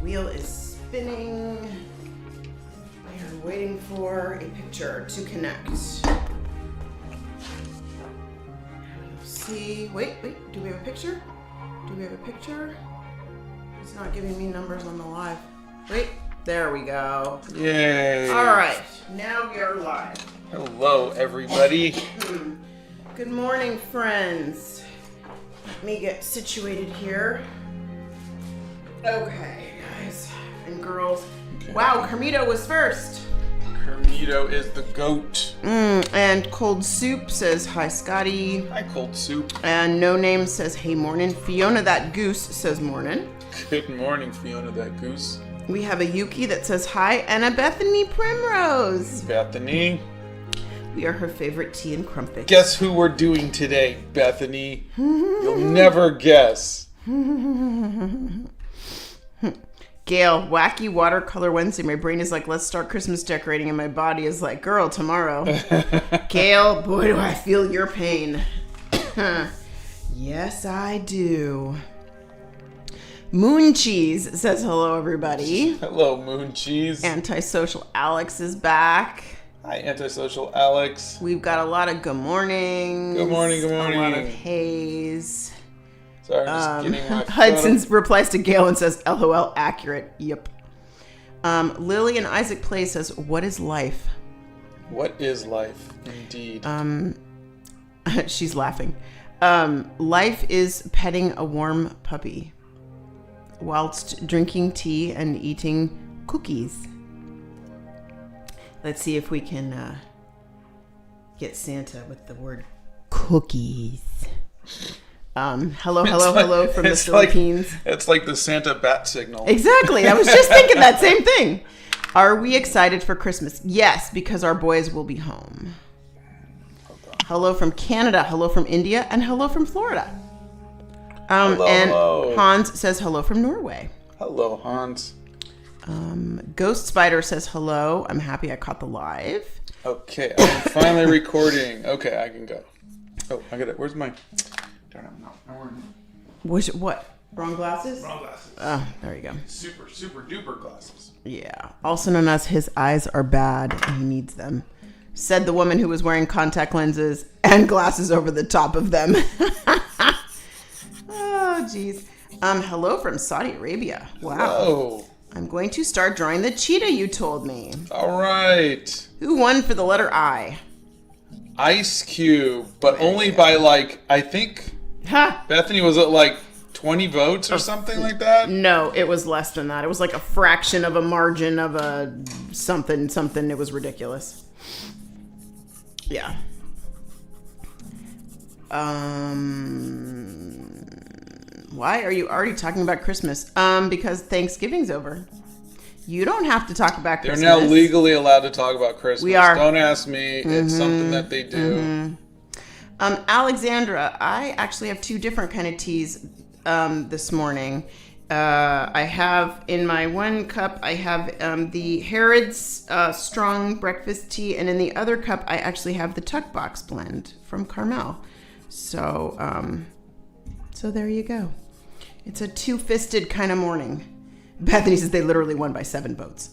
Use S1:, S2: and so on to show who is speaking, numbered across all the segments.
S1: wheel is spinning. We are waiting for a picture to connect. See, wait, do we have a picture? It's not giving me numbers on the live. Wait, there we go.
S2: Yay.
S1: All right, now we are live.
S2: Hello, everybody.
S1: Good morning, friends. Let me get situated here. Okay, guys and girls. Okay. Wow, Kermito was first.
S2: Kermito is the goat.
S1: And Cold Soup says, hi, Scotty.
S2: Hi, Cold Soup.
S1: And No Name says, hey, morning. Fiona That Goose says, morning.
S2: Good morning, Fiona That Goose.
S1: We have a Yuki that says, hi, and a Bethany Primrose.
S2: Bethany.
S1: We are her favorite tea and crumpets.
S2: Guess who we're doing today, Bethany? You'll never guess.
S1: Gail, wacky watercolor Wednesday. My brain is like, let's start Christmas decorating, and my body is like, girl, tomorrow. Gail, boy, do I feel your pain. Yes, I do. Moon Cheese says hello, everybody.
S2: Hello, Moon Cheese.
S1: Antisocial Alex is back.
S2: Hi, Antisocial Alex.
S1: We've got a lot of good mornings.
S2: Good morning, good morning.
S1: A lot of haze.
S2: Sorry, I'm just getting my
S1: Hudson replies to Gail and says, LOL, accurate. Yep. Lily and Isaac Play says, what is life?
S2: What is life, indeed?
S1: She's laughing. Life is petting a warm puppy whilst drinking tea and eating cookies. Let's see if we can get Santa with the word cookies. Hello from the Philippines.
S2: It's like the Santa bat signal.
S1: Exactly. I was just thinking that same thing. Are we excited for Christmas? Yes, because our boys will be home. Hello from Canada. Hello from India. And hello from Florida.
S2: Hello.
S1: Hans says hello from Norway.
S2: Hello, Hans.
S1: Ghost Spider says hello. I'm happy I caught the live.
S2: Okay, I'm finally recording. Okay, I can go. Oh, I got it. Where's my... Darn it, no,
S1: What? Wrong glasses?
S2: Wrong glasses.
S1: Oh, there you go.
S2: Super duper glasses.
S1: Yeah. Also known as his eyes are bad and he needs them. Said the woman who was wearing contact lenses and glasses over the top of them. Oh, jeez. Hello from Saudi Arabia. Wow.
S2: Hello.
S1: I'm going to start drawing the cheetah you told me.
S2: All right.
S1: Who won for the letter I?
S2: Ice Cube, but only by I think Bethany was at 20 votes or something like that?
S1: No, it was less than that. It was like a fraction of a margin of a something. It was ridiculous. Yeah. Why are you already talking about Christmas? Because Thanksgiving's over. You don't have to talk about Christmas.
S2: They're now legally allowed to talk about Christmas.
S1: We are.
S2: Don't ask me. Mm-hmm. It's something that they do.
S1: Mm-hmm. Alexandra, I actually have two different kind of teas this morning. I have in my one cup, I have the Harrods strong breakfast tea, and in the other cup, I actually have the Tuck Box blend from Carmel. So there you go. It's a two-fisted kind of morning. Bethany says they literally won by 7 votes.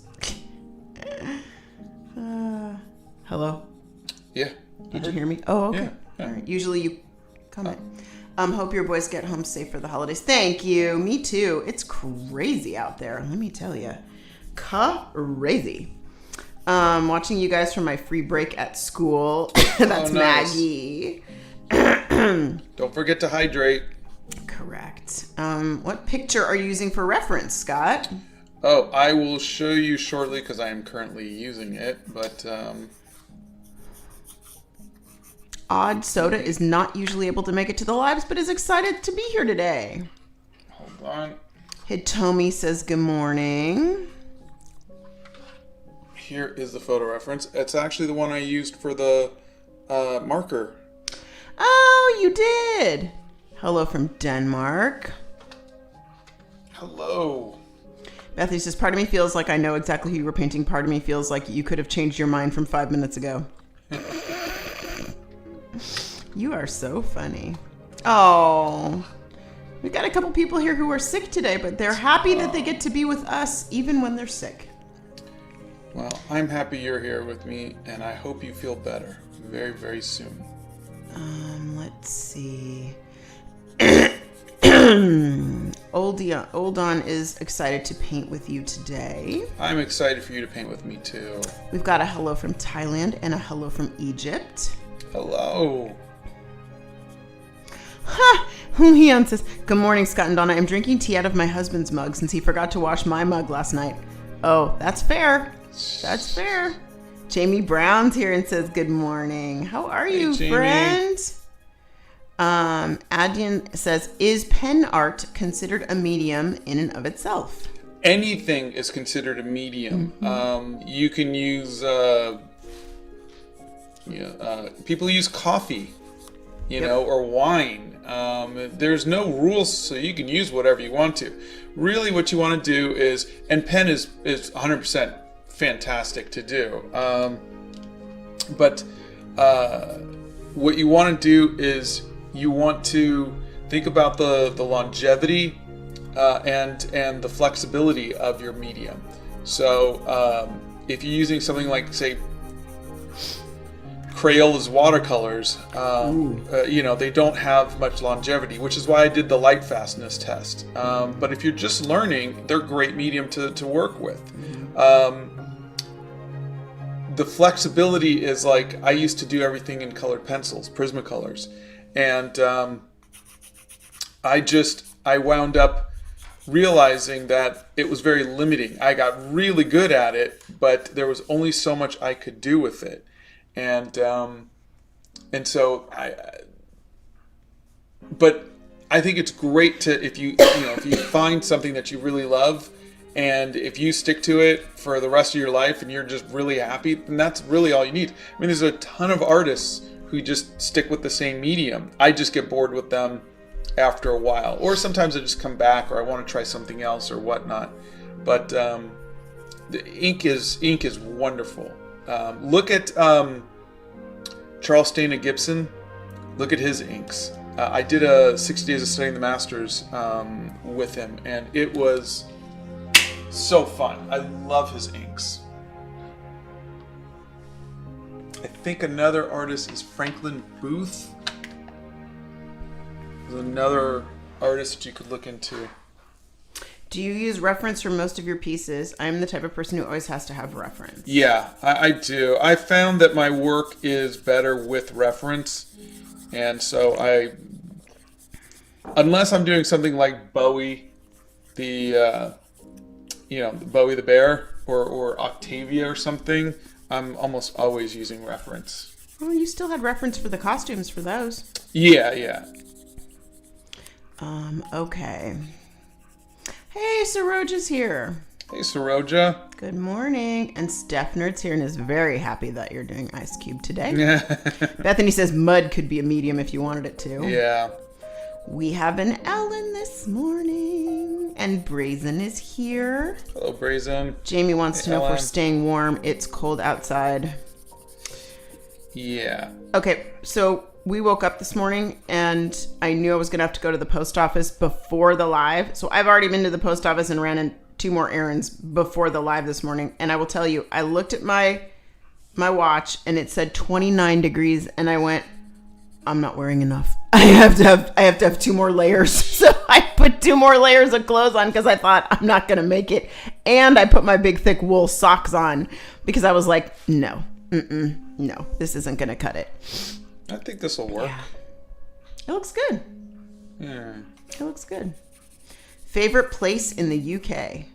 S1: Hello?
S2: Yeah.
S1: Did you hear me? Oh, okay.
S2: Yeah.
S1: All right. Usually you comment. Hope your boys get home safe for the holidays. Thank you. Me too. It's crazy out there. Let me tell you. Crazy. Watching you guys from my free break at school. That's nice. Maggie.
S2: Don't forget to hydrate.
S1: Correct. What picture are you using for reference, Scott?
S2: Oh, I will show you shortly because I am currently using it, but...
S1: Odd Soda is not usually able to make it to the lives, but is excited to be here today.
S2: Hold on.
S1: Hitomi says good morning.
S2: Here is the photo reference. It's actually the one I used for the marker.
S1: Oh, you did. Hello from Denmark.
S2: Hello.
S1: Bethany says, part of me feels like I know exactly who you were painting. Part of me feels like you could have changed your mind from 5 minutes ago. You are so funny. Oh, We've got a couple people here who are sick today, but they're happy that they get to be with us even when they're sick.
S2: Well, I'm happy you're here with me, and I hope you feel better very, very soon.
S1: Let's see. Old Don is excited to paint with you today.
S2: I'm excited for you to paint with me, too.
S1: We've got a hello from Thailand and a hello from Egypt.
S2: Hello.
S1: Ha! Hyun says, good morning, Scott and Donna. I'm drinking tea out of my husband's mug since he forgot to wash my mug last night. Oh, that's fair. That's fair. Jamie Brown's here and says, good morning. How are you, friend? Adrian says, is pen art considered a medium in and of itself?
S2: Anything is considered a medium. Mm-hmm. You can use, people use coffee, you know, or wine. There's no rules, so you can use whatever you want to. Really what you want to do is, and pen is 100% fantastic to do. But what you want to do is you want to think about the longevity and the flexibility of your medium. So if you're using something like, say, Crayola's watercolors, they don't have much longevity, which is why I did the light fastness test. But if you're just learning, they're a great medium to work with. The flexibility is like, I used to do everything in colored pencils, Prismacolors. And I wound up realizing that it was very limiting. I got really good at it, but there was only so much I could do with it. And so but I think it's great to, if you find something that you really love, and if you stick to it for the rest of your life and you're just really happy, then that's really all you need. I mean, there's a ton of artists who just stick with the same medium. I just get bored with them after a while, or sometimes I just come back, or I want to try something else or whatnot. But the ink is wonderful. Look at Charles Stana Gibson. Look at his inks. I did a 60 Days of Studying the Masters with him, and it was so fun. I love his inks. I think another artist is Franklin Booth. There's another artist that you could look into.
S1: Do you use reference for most of your pieces? I'm the type of person who always has to have reference.
S2: Yeah, I do. I found that my work is better with reference. And so unless I'm doing something like Bowie, Bowie the Bear, or Octavia or something, I'm almost always using reference.
S1: Well, you still had reference for the costumes for those.
S2: Yeah.
S1: Okay. Hey, Saroja's here.
S2: Hey, Saroja.
S1: Good morning. And Steph Nerd's here and is very happy that you're doing Ice Cube today. Bethany says mud could be a medium if you wanted it to.
S2: Yeah.
S1: We have an Ellen this morning. And Brazen is here.
S2: Hello, Brazen.
S1: Jamie wants to know if we're staying warm. It's cold outside.
S2: Yeah.
S1: Okay, so we woke up this morning and I knew I was going to have to go to the post office before the live. So I've already been to the post office and ran in 2 more errands before the live this morning. And I will tell you, I looked at my watch and it said 29 degrees and I went, I'm not wearing enough. I have to have 2 more layers. So I put 2 more layers of clothes on because I thought I'm not going to make it. And I put my big thick wool socks on because I was like, no, this isn't going to cut it.
S2: I think this will work.
S1: Yeah. It looks good.
S2: Yeah.
S1: It looks good. Favorite place in the UK?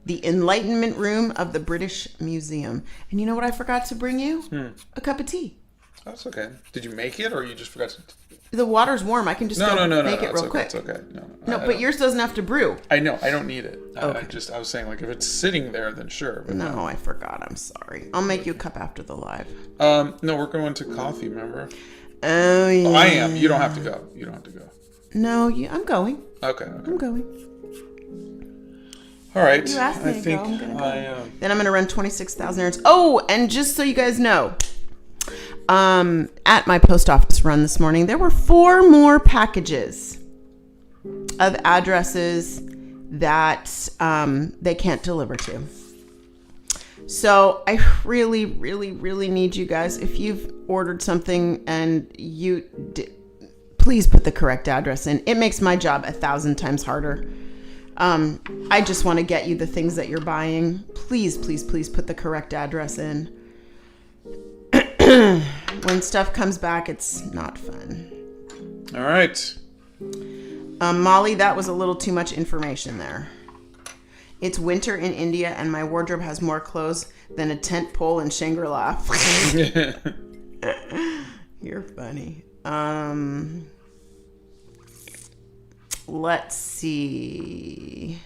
S1: The Enlightenment Room of the British Museum. And you know what I forgot to bring you? A cup of tea.
S2: That's okay. Did you make it, or you just forgot to?
S1: The water's warm. I can just make it real quick.
S2: It's okay.
S1: No, but yours doesn't have to brew.
S2: I know. I don't need it.
S1: Okay.
S2: I was saying, like, if it's sitting there, then sure. But
S1: no, I forgot. I'm sorry. I'll make you a cup after the live.
S2: No, we're going to coffee, remember?
S1: Oh, yeah.
S2: Oh, I am. You don't have to go.
S1: No, I'm going.
S2: Okay.
S1: I'm going.
S2: All right.
S1: You asked me to
S2: think
S1: go. I'm going to go.
S2: Then
S1: I'm going to run 26,000 errands. Oh, and just so you guys know, at my post office run this morning, there were 4 more packages of addresses that they can't deliver to. So I really, really, really need you guys, if you've ordered something and please put the correct address in. It makes my job 1,000 times harder. I just want to get you the things that you're buying. Please, please, please put the correct address in. When stuff comes back, it's not fun.
S2: All right.
S1: Molly, that was a little too much information there. It's winter in India, and my wardrobe has more clothes than a tent pole in Shangri-La. You're funny. Let's see.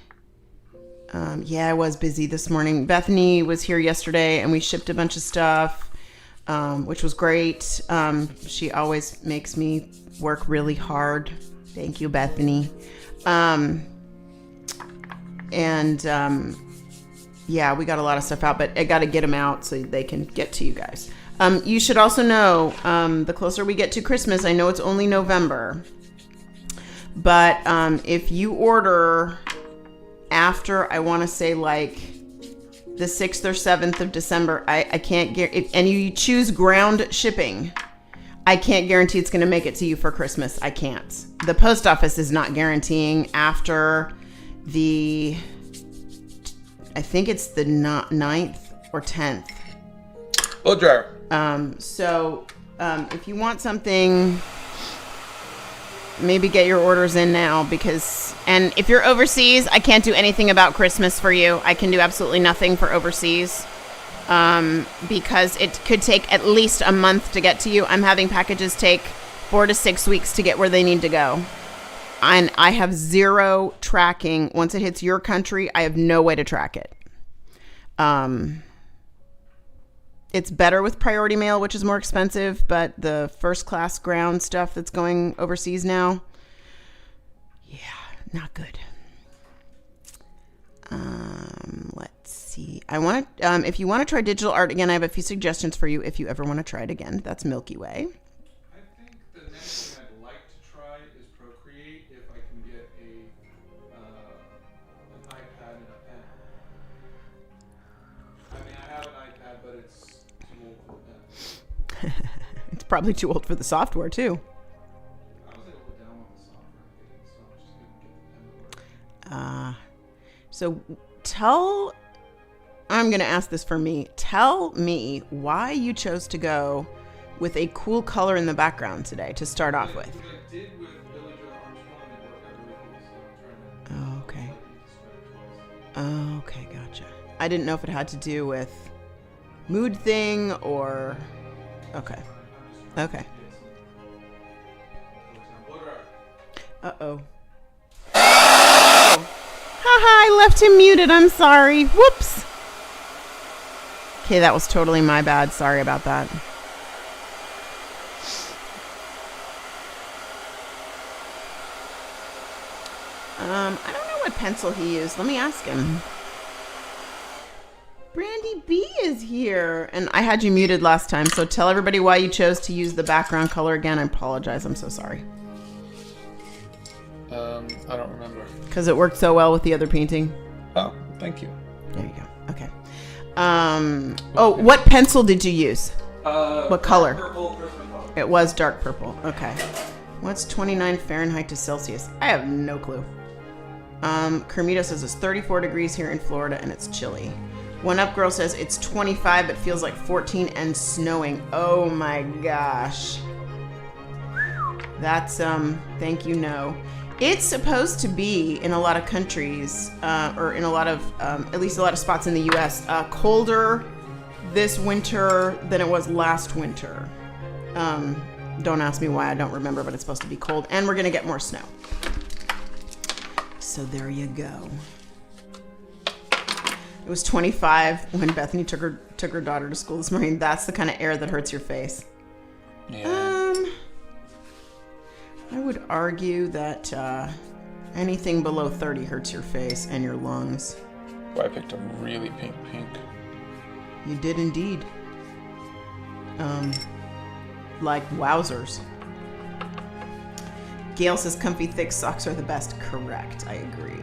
S1: Yeah, I was busy this morning. Bethany was here yesterday, and we shipped a bunch of stuff, which was great. She always makes me work really hard. Thank you, Bethany. Yeah, we got a lot of stuff out, but I got to get them out so they can get to you guys. You should also know, the closer we get to Christmas, I know it's only November, but if you order after, I want to say like the 6th or 7th of December, I can't guarantee, and you choose ground shipping, I can't guarantee it's going to make it to you for Christmas. I can't. The post office is not guaranteeing after I think it's the 9th or 10th.
S2: Oh, jar.
S1: So if you want something, maybe get your orders in now, and if you're overseas, I can't do anything about Christmas for you. I can do absolutely nothing for overseas, because it could take at least a month to get to you. I'm having packages take 4 to 6 weeks to get where they need to go. And I have zero tracking. Once it hits your country, I have no way to track it. It's better with priority mail, which is more expensive, but the first class ground stuff that's going overseas now, yeah, not good. Let's see. If you want to try digital art again, I have a few suggestions for you if you ever want to try it again. That's Milky Way.
S2: I think the next thing I'd like to try is Procreate, if I can get an iPad and a pen. I mean, I have an iPad, but it's too old for the pen.
S1: It's probably too old for the software, too.
S2: I was able to download the software, so I just couldn't get the pen to work.
S1: I'm going to ask this for me. Tell me why you chose to go with a cool color in the background today to start off with.
S2: I did with Billy Joe Armstrong, and it worked out really cool, so I'm trying to...
S1: Oh, okay. Okay, gotcha. I didn't know if it had to do with mood thing or... Okay. Okay. Uh-oh. Haha, I left him muted. I'm sorry. Whoops. Okay, that was totally my bad. Sorry about that. I don't know what pencil he used. Let me ask him. Brandy B is here. And I had you muted last time, so tell everybody why you chose to use the background color again. I apologize. I'm so sorry.
S2: I don't remember.
S1: Because it worked so well with the other painting.
S2: Oh, thank you.
S1: There you go. Okay. What pencil did you use? What color?
S2: Purple, color.
S1: It was dark purple. Okay. What's 29 Fahrenheit to Celsius? I have no clue. Kermito says it's 34 degrees here in Florida and it's chilly. One Up Girl says it's 25 but feels like 14 and snowing. Oh my gosh. That's, thank you, no. It's supposed to be in a lot of countries, or in a lot of, at least a lot of spots in the U.S., colder this winter than it was last winter. Don't ask me why, I don't remember, but it's supposed to be cold. And we're going to get more snow. So there you go. It was 25 when Bethany took her daughter to school this morning. That's the kind of air that hurts your face.
S2: Yeah.
S1: I would argue that anything below 30 hurts your face and your lungs.
S2: Well, I picked a really pink.
S1: You did indeed. Like wowzers. Gail says comfy thick socks are the best. Correct. I agree.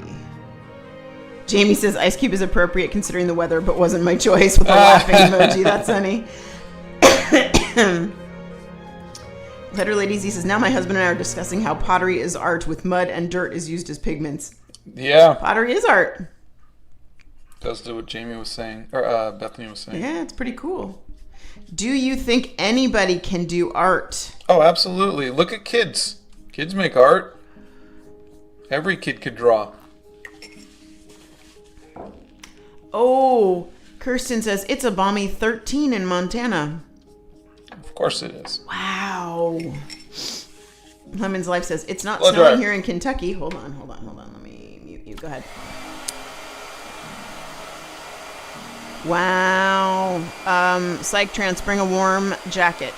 S1: Jamie says ice cube is appropriate considering the weather, but wasn't my choice with a laughing emoji. That's funny. Letter Lady Z says, now my husband and I are discussing how pottery is art with mud and dirt is used as pigments.
S2: Yeah.
S1: Pottery is art.
S2: Does do what Jamie was saying, or Bethany was saying.
S1: Yeah, it's pretty cool. Do you think anybody can do art?
S2: Oh, absolutely. Look at kids. Kids make art. Every kid could draw.
S1: Oh, Kirsten says, it's a balmy 13 in Montana.
S2: Of course it is.
S1: Wow. Lemon's Life says, it's not
S2: Blood
S1: snowing
S2: dry.
S1: here in Kentucky. Hold on. Let me mute you. Go ahead. Wow. Psych Trans, bring a warm jacket.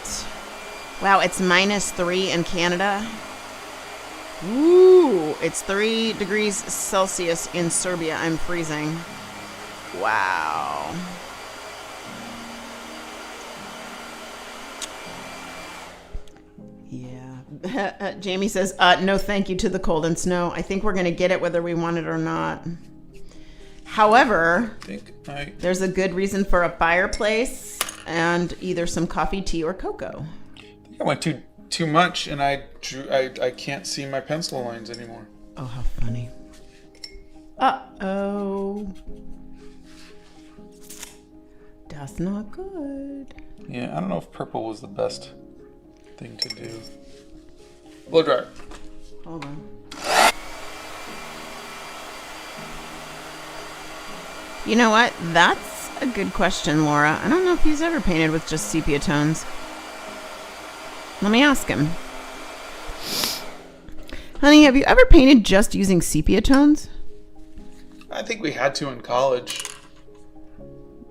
S1: Wow, it's -3 in Canada. Ooh, it's 3 degrees Celsius in Serbia. I'm freezing. Wow. Yeah. Jamie says, no thank you to the cold and snow. I think we're going to get it whether we want it or not. However, there's a good reason for a fireplace and either some coffee, tea, or cocoa.
S2: I think I went too much, and I can't see my pencil lines anymore.
S1: Oh, how funny. Uh-oh. That's not good.
S2: Yeah, I don't know if purple was the best thing to do. Blow dryer.
S1: Hold on. You know what? That's a good question, Laura. I don't know if he's ever painted with just sepia tones. Let me ask him. Honey, have you ever painted just using sepia tones?
S2: I think we had to in college.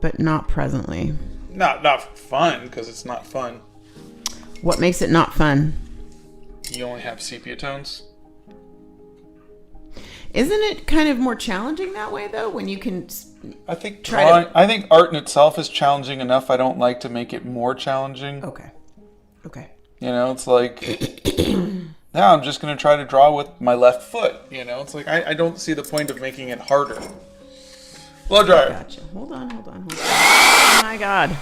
S1: But not presently.
S2: Not for fun, because it's not fun.
S1: What makes it not fun?
S2: You only have sepia tones.
S1: Isn't it kind of more challenging that way, though, when you can
S2: I think
S1: try to...
S2: I think art in itself is challenging enough. I don't like to make it more challenging.
S1: Okay.
S2: You know, it's like, now I'm just going to try to draw with my left foot. You know, it's like, I don't see the point of making it harder. Blow dryer.
S1: Gotcha. Hold on. Oh, my God.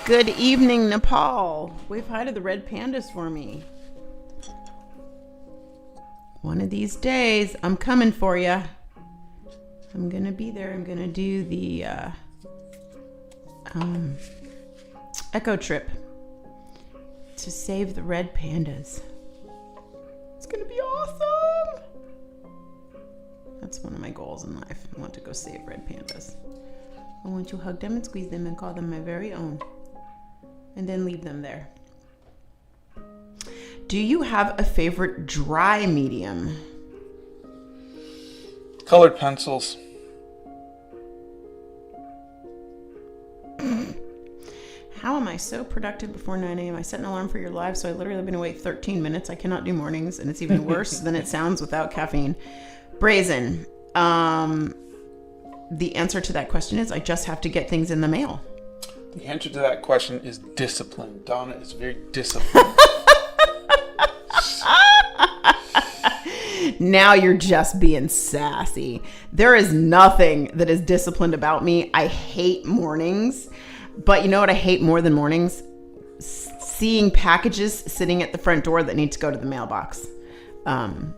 S1: Good evening, Nepal. Wave hi to the red pandas for me. One of these days, I'm coming for you. I'm going to be there. I'm going to do the eco trip to save the red pandas. It's going to be awesome. That's one of my goals in life. I want to go save red pandas. I want to hug them and squeeze them and call them my very own. And then leave them there. Do you have a favorite dry medium?
S2: Colored pencils.
S1: How am I so productive before 9 a.m.? I set an alarm for your live, so I literally have been awake 13 minutes. I cannot do mornings, and it's even worse than it sounds without caffeine. Brazen. The answer to that question is I just have to get things in the mail.
S2: The answer to that question is discipline. Donna is very disciplined.
S1: Now you're just being sassy. There is nothing that is disciplined about me. I hate mornings. But you know what I hate more than mornings? Seeing packages sitting at the front door that need to go to the mailbox.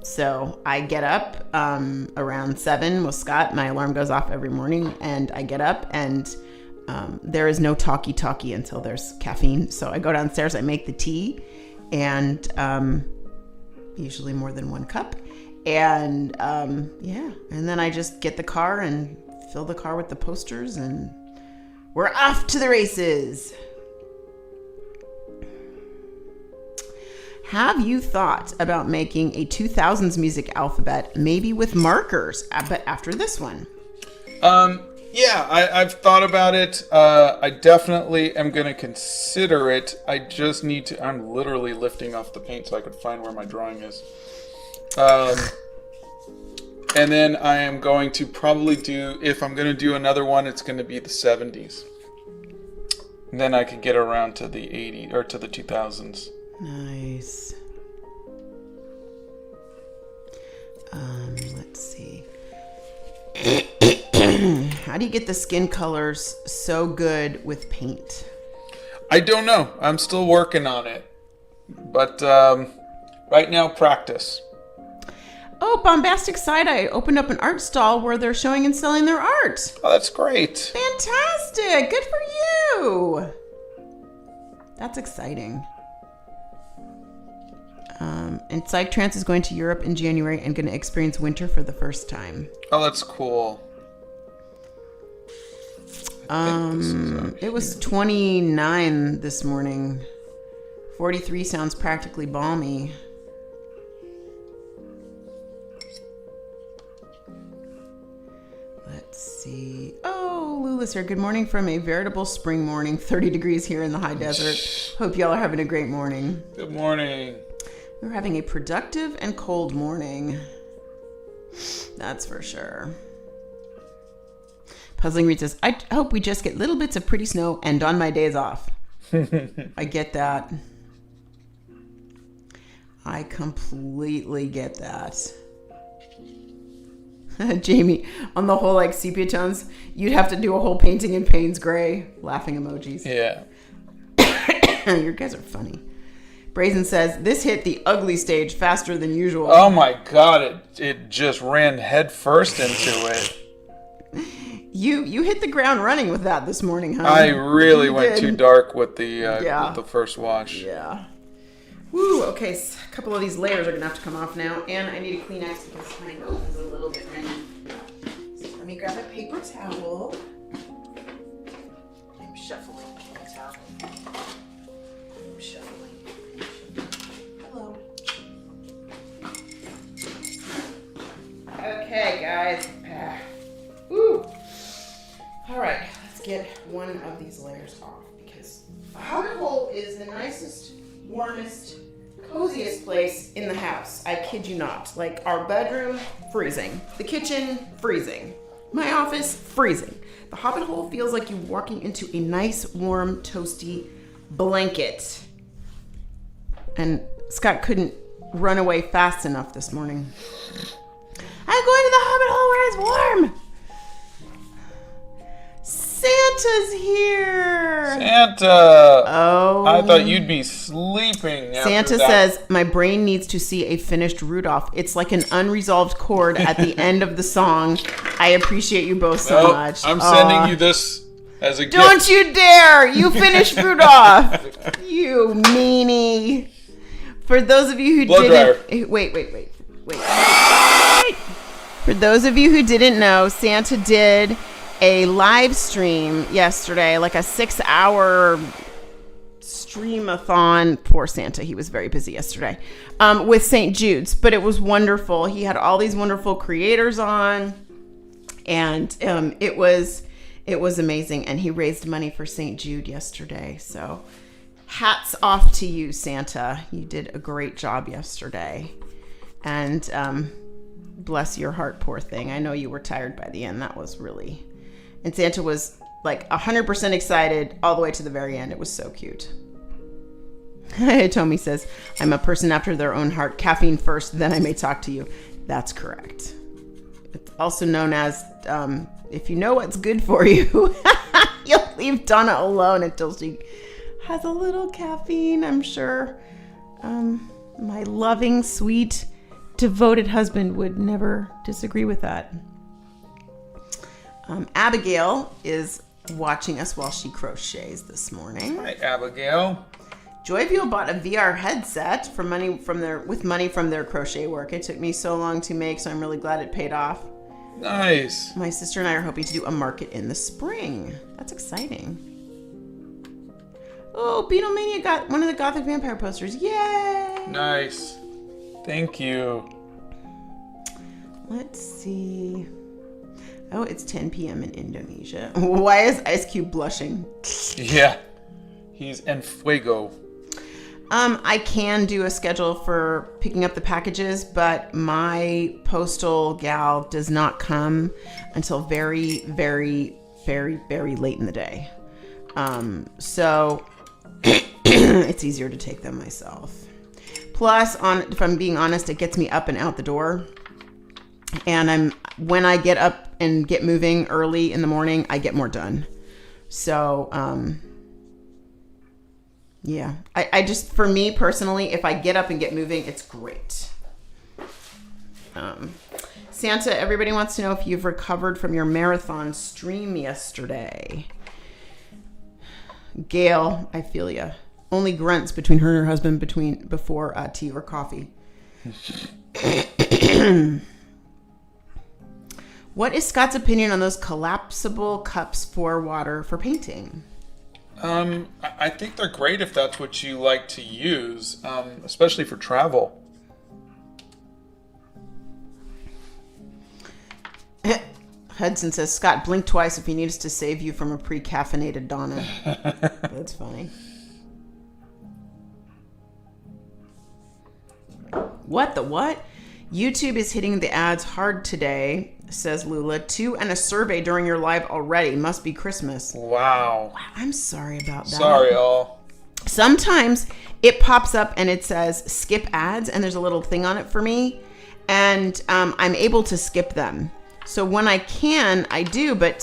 S1: So I get up around 7 with Scott. My alarm goes off every morning, and I get up, and there is no talkie until there's caffeine. So I go downstairs, I make the tea, and usually more than one cup. And and then I just get the car and fill the car with the posters, and we're off to the races. Have you thought about making a 2000s music alphabet, maybe with markers, but after this one?
S2: Yeah, I've thought about it. I definitely am going to consider it. I just need to... I'm literally lifting off the paint so I could find where my drawing is. And then I am going to probably do... If I'm going to do another one, it's going to be the 70s. And then I could get around to the 80s or to the 2000s.
S1: Nice. Let's see. How do you get the skin colors so good with paint?
S2: I don't know. I'm still working on it. But right now, practice.
S1: Oh, Bombastic Side-Eye opened up an art stall where they're showing and selling their art.
S2: Oh, that's great.
S1: Fantastic. Good for you. That's exciting. And Psych-Trance is going to Europe in January and going to experience winter for the first time.
S2: Oh, that's cool.
S1: It was 29 this morning. 43 sounds practically balmy. Let's see. Oh, Lula's here. Good morning from a veritable spring morning. 30 degrees here in the high desert. Hope y'all are having a great morning.
S2: Good morning.
S1: We're having a productive and cold morning. That's for sure. Puzzling Reed says, I hope we just get little bits of pretty snow and on my days off. I get that. I completely get that. Jamie, on the whole like sepia tones, you'd have to do a whole painting in Payne's Gray. Laughing emojis.
S2: Yeah.
S1: You guys are funny. Brazen says, this hit the ugly stage faster than usual.
S2: Oh my god, it just ran head first into it.
S1: You hit the ground running with that this morning, huh?
S2: I really went too dark with the with the first wash.
S1: Yeah. Woo, okay, so a couple of these layers are going to have to come off now, and I need a Kleenex because my nose is a little bit runny. So let me grab a paper towel. I'm shuffling the towel. I'm shuffling. Hello. Okay, guys. Woo. All right, let's get one of these layers off because a Hobbit hole is the nicest, warmest, coziest place in the house. I kid you not. Like our bedroom, freezing. The kitchen, freezing. My office, freezing. The Hobbit hole feels like you're walking into a nice, warm, toasty blanket. And Scott couldn't run away fast enough this morning. I'm going to the Hobbit hole where it's warm. Santa's here.
S2: Santa.
S1: Oh.
S2: I thought you'd be sleeping.
S1: Santa says, my brain needs to see a finished Rudolph. It's like an unresolved chord at the end of the song. I appreciate you both so much.
S2: I'm sending you this as a gift.
S1: Don't you dare. You finished Rudolph. You meanie. For those of you who didn't... Wait. For those of you who didn't know, Santa did a live stream yesterday, like a 6-hour stream-a-thon. Poor Santa, he was very busy yesterday, with St. Jude's, but it was wonderful. He had all these wonderful creators on, and it was amazing, and he raised money for St. Jude yesterday, so hats off to you, Santa. You did a great job yesterday, and bless your heart, poor thing. I know you were tired by the end. That was really... And Santa was like 100% excited all the way to the very end. It was so cute. Tommy says, I'm a person after their own heart. Caffeine first, then I may talk to you. That's correct. It's also known as, if you know what's good for you, you'll leave Donna alone until she has a little caffeine, I'm sure. My loving, sweet, devoted husband would never disagree with that. Abigail is watching us while she crochets this morning.
S2: Hi, Abigail.
S1: Joyville bought a VR headset with money from their crochet work. It took me so long to make, so I'm really glad it paid off.
S2: Nice.
S1: My sister and I are hoping to do a market in the spring. That's exciting. Oh, Beatlemania got one of the Gothic Vampire posters. Yay!
S2: Nice. Thank you.
S1: Let's see. Oh, it's 10 p.m. in Indonesia. Why is Ice Cube blushing?
S2: Yeah. He's en fuego.
S1: I can do a schedule for picking up the packages, but my postal gal does not come until very, very, very, very late in the day. So it's easier to take them myself. Plus, if I'm being honest, it gets me up and out the door. And when I get up and get moving early in the morning, I get more done. So, yeah. I just, for me personally, if I get up and get moving, it's great. Santa, everybody wants to know if you've recovered from your marathon stream yesterday. Gail, I feel ya. Only grunts between her and her husband before tea or coffee. What is Scott's opinion on those collapsible cups for water for painting?
S2: I think they're great if that's what you like to use, especially for travel.
S1: Hudson says, Scott, blink twice if he needs to save you from a pre-caffeinated Donna. That's funny. What the what? YouTube is hitting the ads hard today, says Lula. 2 and a survey during your live already. Must be Christmas.
S2: Wow.
S1: I'm sorry about that.
S2: Sorry, all.
S1: Sometimes it pops up and it says skip ads, and there's a little thing on it for me, and I'm able to skip them. So when I can, I do, but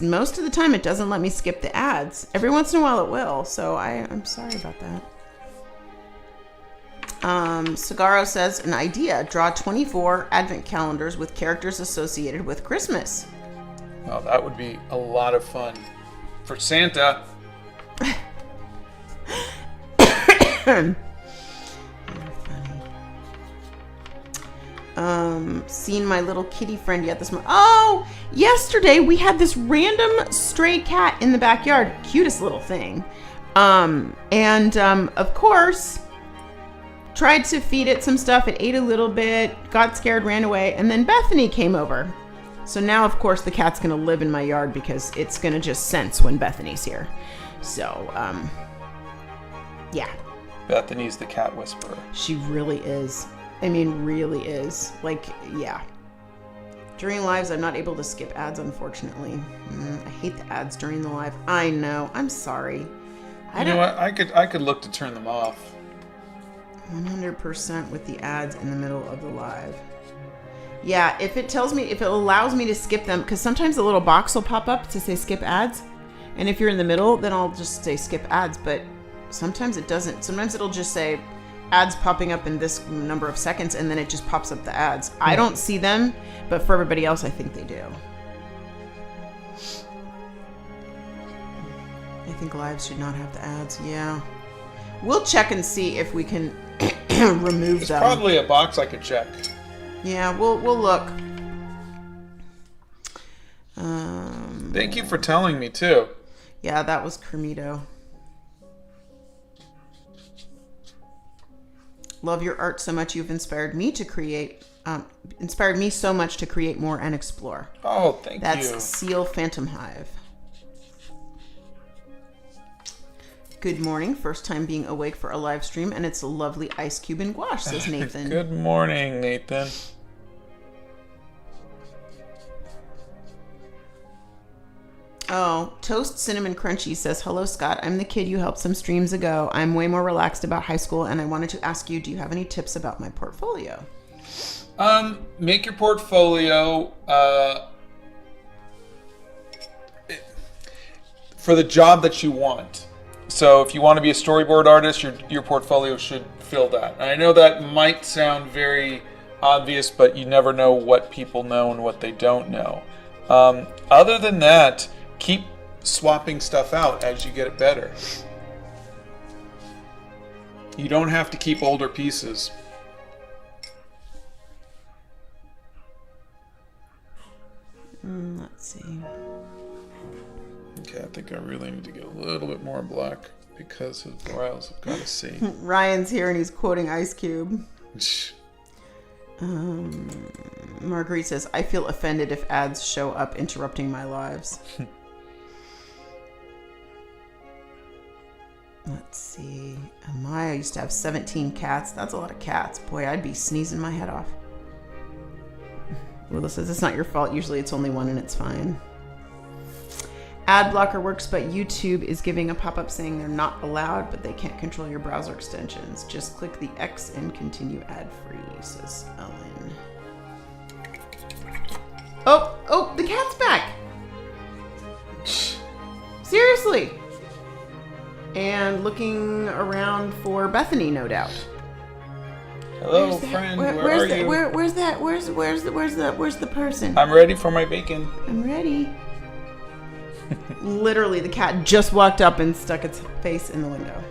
S1: most of the time it doesn't let me skip the ads. Every once in a while it will, so I'm sorry about that. Sagaro says, an idea, draw 24 advent calendars with characters associated with Christmas.
S2: Oh, that would be a lot of fun. For Santa.
S1: Seen my little kitty friend yet this morning? Oh, yesterday we had this random stray cat in the backyard. Cutest little thing. Of course, tried to feed it some stuff. It ate a little bit, got scared, ran away, and then Bethany came over. So now, of course, the cat's going to live in my yard because it's going to just sense when Bethany's here. So, yeah.
S2: Bethany's the cat whisperer.
S1: She really is. I mean, really is. Like, yeah. During lives, I'm not able to skip ads, unfortunately. I hate the ads during the live. I know. I'm sorry.
S2: You know what? I could look to turn them off.
S1: 100% with the ads in the middle of the live. Yeah, if it allows me to skip them, because sometimes the little box will pop up to say skip ads. And if you're in the middle, then I'll just say skip ads. But sometimes it doesn't. Sometimes it'll just say ads popping up in this number of seconds, and then it just pops up the ads. I don't see them, but for everybody else, I think they do. I think lives should not have the ads. Yeah. We'll check and see if we can remove
S2: There's
S1: them.
S2: probably a box I could check.
S1: Yeah, we'll look.
S2: Thank you for telling me, too.
S1: Yeah, that was Kermito. Love your art so much. You've inspired me so much to create more and explore.
S2: Oh, thank you.
S1: That's Seal Phantom Hive. Good morning. First time being awake for a live stream, and it's a lovely ice cube and gouache, says Nathan.
S2: Good morning, Nathan.
S1: Oh, Toast Cinnamon Crunchy says, hello, Scott. I'm the kid you helped some streams ago. I'm way more relaxed about high school, and I wanted to ask you, do you have any tips about my portfolio?
S2: Make your portfolio for the job that you want. So if you want to be a storyboard artist, your portfolio should fill that. And I know that might sound very obvious, but you never know what people know and what they don't know. Other than that, keep swapping stuff out as you get it better. You don't have to keep older pieces.
S1: Let's see.
S2: Okay, I think I really need to get a little bit more black because his brows have got to see.
S1: Ryan's here and he's quoting Ice Cube. Marguerite says, I feel offended if ads show up interrupting my lives. Let's see. Amaya used to have 17 cats. That's a lot of cats. Boy, I'd be sneezing my head off. Willa says, it's not your fault. Usually it's only one and it's fine. ad blocker works, but YouTube is giving a pop-up saying they're not allowed, but they can't control your browser extensions. Just click the X and continue ad-free, says Ellen. Oh, the cat's back. Seriously. And looking around for Bethany, no doubt.
S2: Hello, friend. Where are you?
S1: Where's the person?
S2: I'm ready for my bacon.
S1: I'm ready. Literally, the cat just walked up and stuck its face in the window.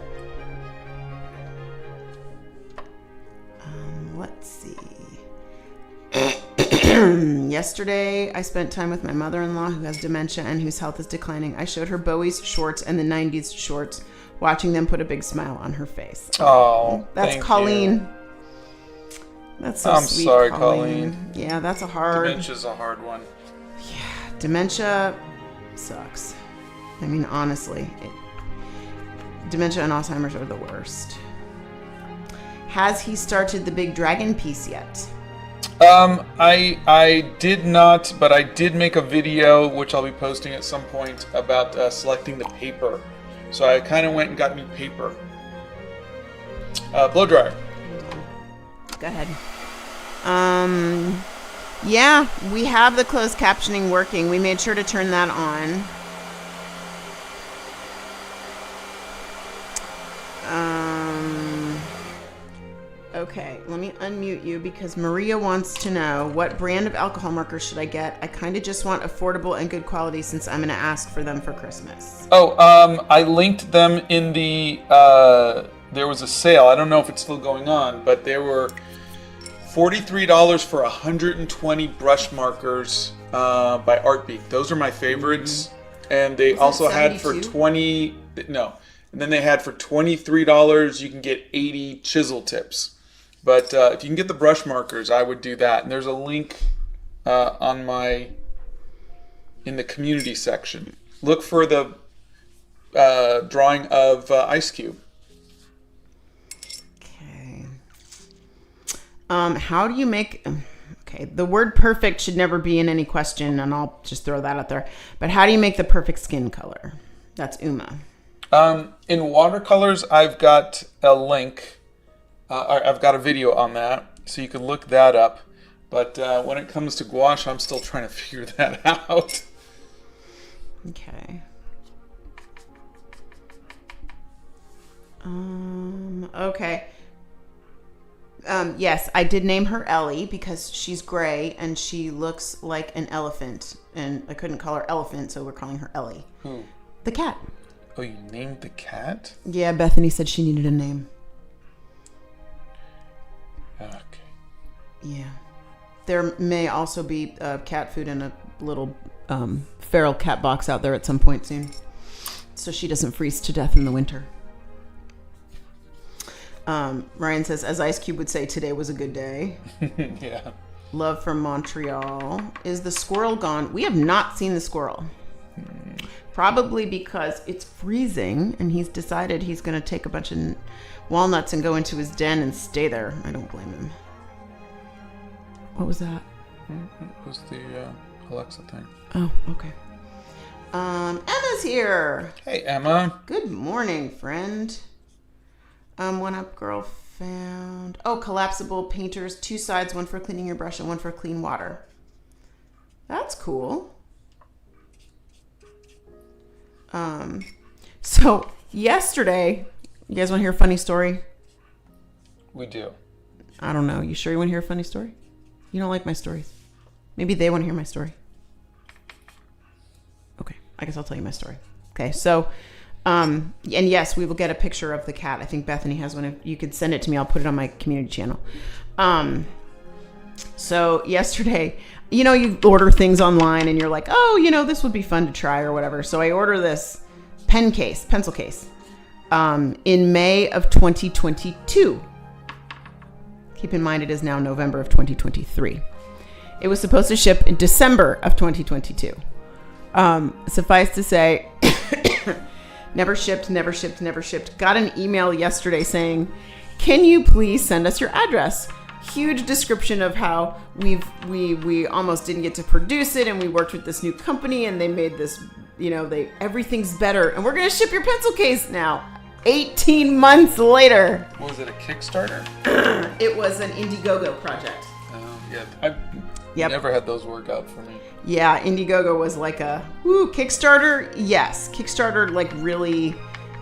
S1: Let's see. Yesterday, I spent time with my mother-in-law who has dementia and whose health is declining. I showed her Bowie's shorts and the 90s shorts, watching them put a big smile on her face.
S2: Oh,
S1: that's Colleen. You. That's so
S2: I'm
S1: sweet,
S2: sorry, Colleen.
S1: Yeah, that's a hard...
S2: Dementia's a hard one.
S1: Yeah, dementia sucks. I mean, honestly, dementia and Alzheimer's are the worst. Has he started the big dragon piece yet?
S2: I did not, but I did make a video, which I'll be posting at some point, about selecting the paper. So I kind of went and got new paper. Blow dryer.
S1: Go ahead. Yeah, we have the closed captioning working. We made sure to turn that on. Okay, let me unmute you because Maria wants to know what brand of alcohol markers should I get? I kind of just want affordable and good quality since I'm going to ask for them for Christmas.
S2: Oh, I linked them in the, there was a sale. I don't know if it's still going on, but there were $43 for 120 brush markers by Artbeat. Those are my favorites. Mm-hmm. And they also had for and then they had for $23, you can get 80 chisel tips. But if you can get the brush markers, I would do that. And there's a link in the community section. Look for the drawing of Ice Cube.
S1: Okay. How do you make... Okay, the word perfect should never be in any question, and I'll just throw that out there. But how do you make the perfect skin color? That's Uma.
S2: In watercolors, I've got a link. I've got a video on that, so you can look that up. But when it comes to gouache, I'm still trying to figure that out.
S1: Okay. Okay. Yes, I did name her Ellie because she's gray and she looks like an elephant. And I couldn't call her Elephant, so we're calling her Ellie.
S2: Who?
S1: The cat.
S2: Oh, you named the cat?
S1: Yeah, Bethany said she needed a name.
S2: Okay.
S1: Yeah. There may also be cat food in a little feral cat box out there at some point soon. So she doesn't freeze to death in the winter. Ryan says, as Ice Cube would say, today was a good day.
S2: Yeah.
S1: Love from Montreal. Is the squirrel gone? We have not seen the squirrel. Probably because it's freezing and he's decided he's going to take a bunch of walnuts and go into his den and stay there. I don't blame him. What was that?
S2: It was the Alexa thing.
S1: Oh, okay. Emma's here.
S2: Hey, Emma.
S1: Good morning, friend. One Up Girl found... Oh, collapsible painters. 2 sides, one for cleaning your brush and one for clean water. That's cool. So yesterday, you guys want to hear a funny story?
S2: We do.
S1: I don't know. You sure you want to hear a funny story? You don't like my stories. Maybe they want to hear my story. Okay. I guess I'll tell you my story. Okay. So, and yes, we will get a picture of the cat. I think Bethany has one. If you could send it to me, I'll put it on my community channel. So yesterday, you know, you order things online and you're like, oh, this would be fun to try or whatever. So I order this pencil case, in May of 2022. Keep in mind, it is now November of 2023. It was supposed to ship in December of 2022. Suffice to say, never shipped. Got an email yesterday saying, can you please send us your address? Huge description of how we almost didn't get to produce it, and we worked with this new company and they made this everything's better, and we're gonna ship your pencil case now. 18 months later.
S2: Was it a Kickstarter?
S1: It was an Indiegogo project.
S2: Oh, yeah. I've never had those work out for me.
S1: Yeah, Indiegogo was like a Kickstarter. Yes, Kickstarter like really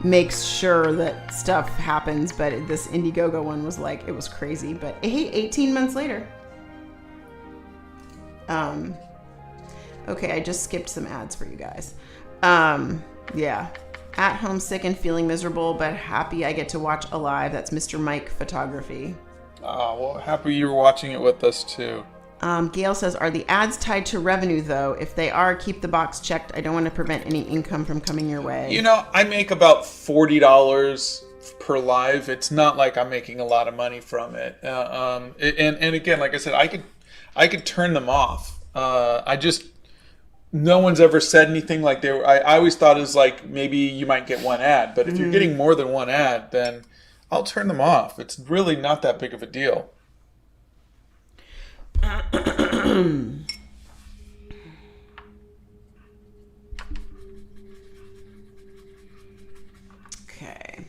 S1: makes sure that stuff happens, but this Indiegogo one was like, it was crazy. But hey, 18 months later. Okay, I just skipped some ads for you guys. Yeah. At home sick and feeling miserable, but happy I get to watch Alive. That's Mr. Mike Photography.
S2: Oh, well, happy you were watching it with us too.
S1: Gail says, are the ads tied to revenue though? If they are, keep the box checked. I don't want to prevent any income from coming your way. I make about $40 per live. It's not like I'm making a lot of money from it. And again, like I said, I could turn them off. No one's ever said anything like they were. I always thought it was like maybe you might get one ad, but if you're getting more than one ad, then I'll turn them off. It's really not that big of a deal. Okay.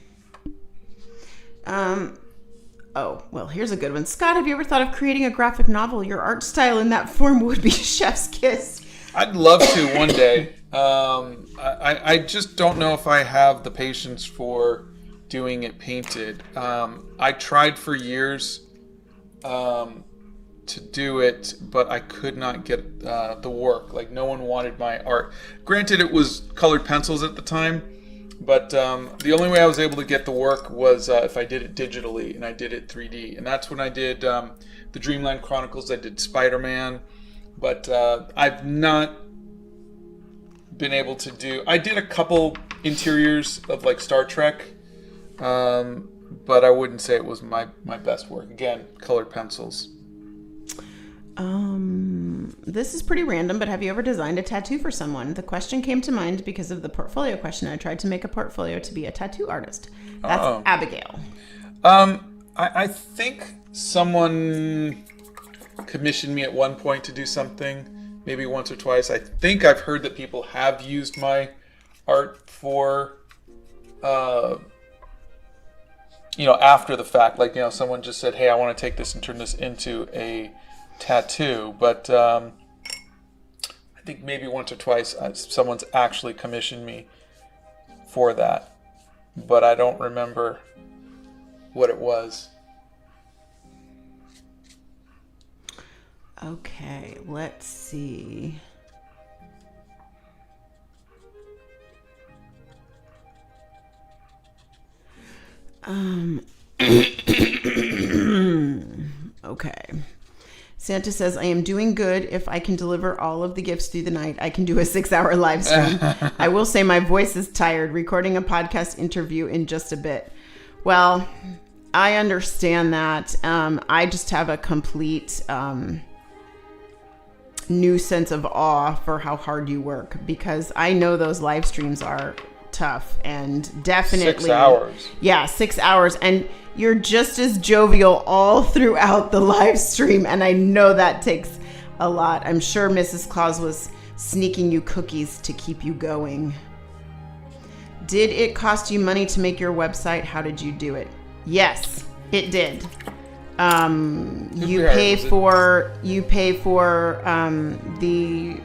S1: Oh, well, here's a good one. Scott, have you ever thought of creating a graphic novel? Your art style in that form would be chef's kiss.
S2: I'd love to one day. I just don't know if I have the patience for doing it painted. I tried for years to do it, but I could not get the work. Like, no one wanted my art. Granted, it was colored pencils at the time, but the only way I was able to get the work was if I did it digitally, and I did it 3D. And that's when I did the Dreamland Chronicles. I did Spider-Man. But I've not been able to do... I did a couple interiors of like Star Trek, but I wouldn't say it was my best work. Again, colored pencils.
S1: This is pretty random, but have you ever designed a tattoo for someone? The question came to mind because of the portfolio question. I tried to make a portfolio to be a tattoo artist. That's Abigail.
S2: I think someone commissioned me at one point to do something, maybe once or twice. I think I've heard that people have used my art for after the fact, like someone just said, hey, I want to take this and turn this into a tattoo. But I think maybe once or twice someone's actually commissioned me for that, but I don't remember what it was.
S1: Okay, let's see. Okay. Santa says, I am doing good. If I can deliver all of the gifts through the night, I can do a 6-hour live stream. I will say my voice is tired, recording a podcast interview in just a bit. Well, I understand that. I just have a complete new sense of awe for how hard you work, because I know those live streams are tough, and definitely
S2: 6 hours.
S1: Yeah, 6 hours, and you're just as jovial all throughout the live stream, and I know that takes a lot. I'm sure Mrs. Claus was sneaking you cookies to keep you going. Did it cost you money to make your website? How did you do it? Yes, it you pay for the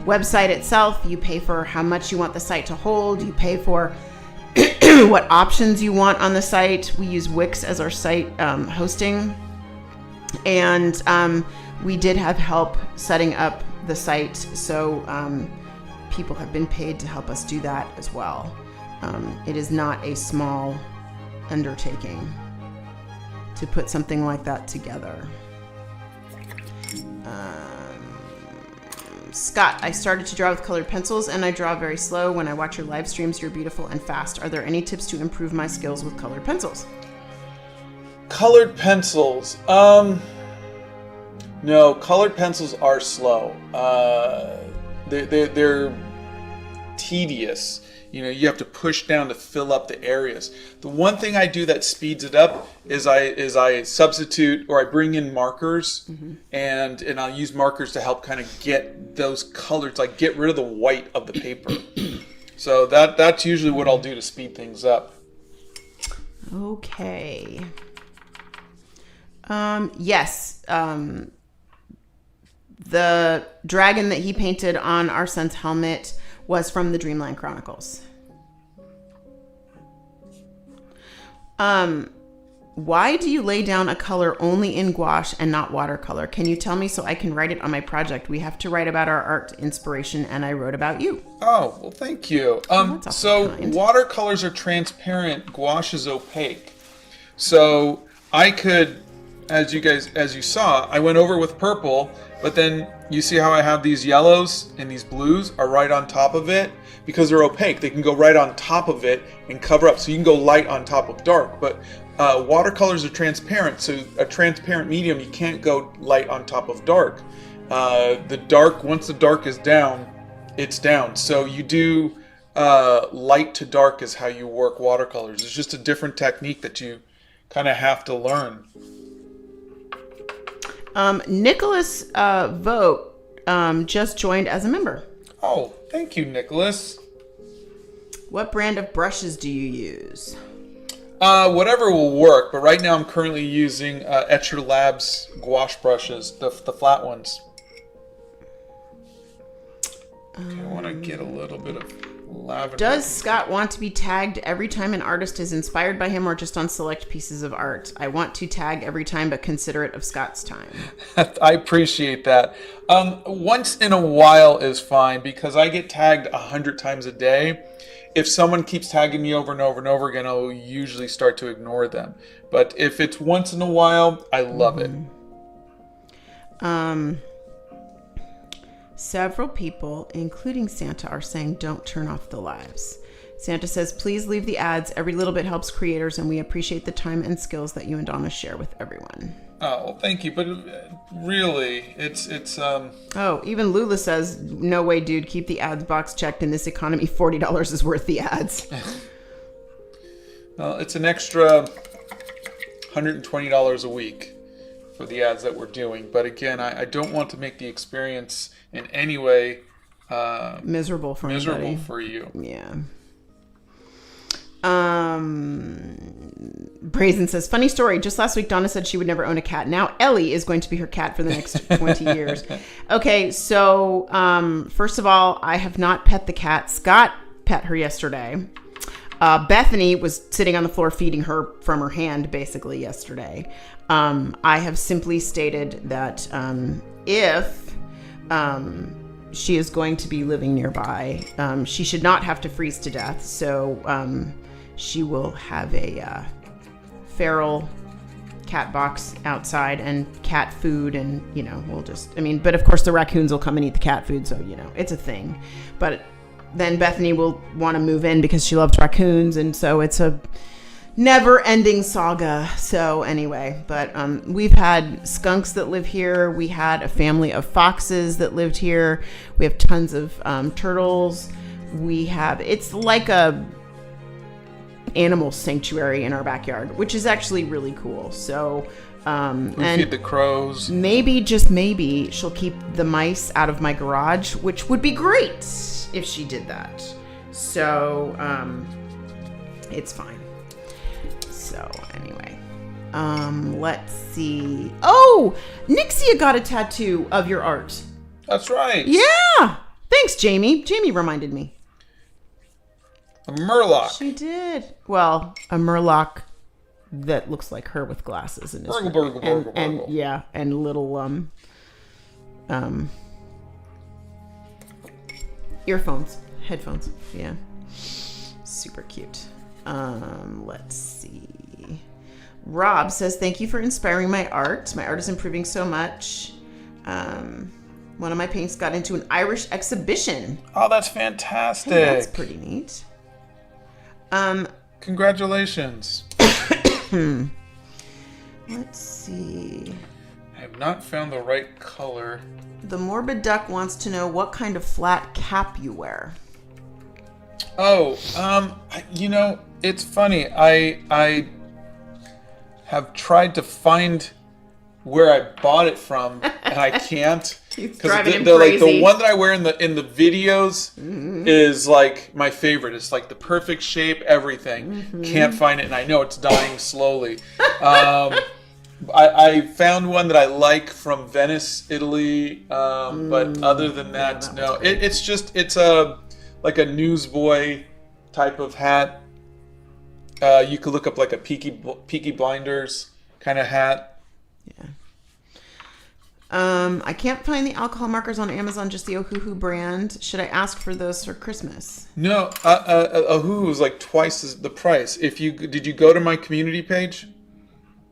S1: website itself. You pay for how much you want the site to hold. You pay for what options you want on the site. We use Wix as our site hosting, and we did have help setting up the site, so people have been paid to help us do that as well. It is not a small undertaking to put something like that together. Scott, I started to draw with colored pencils, and I draw very slow. When I watch your live streams, you're beautiful and fast. Are there any tips to improve my skills with colored pencils?
S2: Colored pencils. No, colored pencils are slow. They're tedious. you have to push down to fill up the areas. The one thing I do that speeds it up is I substitute, or I bring in markers, and I'll use markers to help kind of get those colors, like get rid of the white of the paper. So that's usually what I'll do to speed things up.
S1: Okay. Yes. The dragon that he painted on our son's helmet was from the Dreamland Chronicles. Why do you lay down a color only in gouache and not watercolor? Can you tell me so I can write it on my project? We have to write about our art inspiration, and I wrote about you.
S2: Oh, well, thank you. So watercolors are transparent. Gouache is opaque. So I could, as you saw, I went over with purple, but then you see how I have these yellows and these blues are right on top of it because they're opaque. They can go right on top of it and cover up. So you can go light on top of dark, but watercolors are transparent. So a transparent medium, you can't go light on top of dark. Once the dark is down, it's down. So you do light to dark is how you work watercolors. It's just a different technique that you kind of have to learn.
S1: Nicholas Vogt just joined as a member.
S2: Oh, thank you, Nicholas.
S1: What brand of brushes do you use?
S2: Whatever will work, but right now I'm currently using Etcher Labs gouache brushes, the flat ones. Okay, I want to get a little bit of lavender.
S1: Does Scott want to be tagged every time an artist is inspired by him or just on select pieces of art? I want to tag every time, but considerate of Scott's time.
S2: I appreciate that. Once in a while is fine because I get tagged 100 times a day. If someone keeps tagging me over and over and over again, I'll usually start to ignore them. But if it's once in a while, I love it.
S1: Several people, including Santa, are saying don't turn off the lives. Santa says, please leave the ads. Every little bit helps creators, and we appreciate the time and skills that you and Donna share with everyone.
S2: Oh, well, thank you. But really, it's
S1: Oh, even Lula says, no way, dude. Keep the ads box checked. In this economy, $40 is worth the ads.
S2: Well, it's an extra $120 a week for the ads that we're doing. But again, I don't want to make the experience in any way
S1: miserable for
S2: you.
S1: Yeah. Brazen says, funny story. Just last week, Donna said she would never own a cat. Now Ellie is going to be her cat for the next 20 years. Okay, so first of all, I have not pet the cat. Scott pet her yesterday. Bethany was sitting on the floor feeding her from her hand basically yesterday. I have simply stated that if she is going to be living nearby, she should not have to freeze to death. So she will have a feral cat box outside and cat food, and we'll just, but of course the raccoons will come and eat the cat food, so it's a thing. But then Bethany will want to move in because she loves raccoons, and so it's a never-ending saga. So anyway, but we've had skunks that live here. We had a family of foxes that lived here. We have tons of turtles. It's like a animal sanctuary in our backyard, which is actually really cool. So
S2: we feed the crows.
S1: Maybe, just maybe, she'll keep the mice out of my garage, which would be great if she did that. So it's fine. So anyway, let's see. Oh, Nixia got a tattoo of your art.
S2: That's right.
S1: Yeah. Thanks, Jamie. Jamie reminded me.
S2: A murloc.
S1: She did. Well, a murloc that looks like her with glasses and and little earphones, headphones. Yeah. Super cute. Let's see. Rob says, thank you for inspiring my art. My art is improving so much. One of my paints got into an Irish exhibition.
S2: Oh, that's fantastic.
S1: Hey, that's pretty neat.
S2: Congratulations.
S1: Let's see.
S2: I have not found the right color.
S1: The Morbid Duck wants to know what kind of flat cap you wear.
S2: It's funny. I have tried to find where I bought it from, and I can't.
S1: He's
S2: Because
S1: driving him
S2: like
S1: crazy.
S2: the one that I wear in the videos is like my favorite. It's like the perfect shape, everything. Can't find it, and I know it's dying slowly. I found one that I like from Venice, Italy, but other than that, no. It's like a newsboy type of hat. You could look up like a Peaky Blinders kind of hat.
S1: Yeah. I can't find the alcohol markers on Amazon, just the Ohuhu brand. Should I ask for those for Christmas?
S2: No, Ohuhu was like twice the price. Did you go to my community page?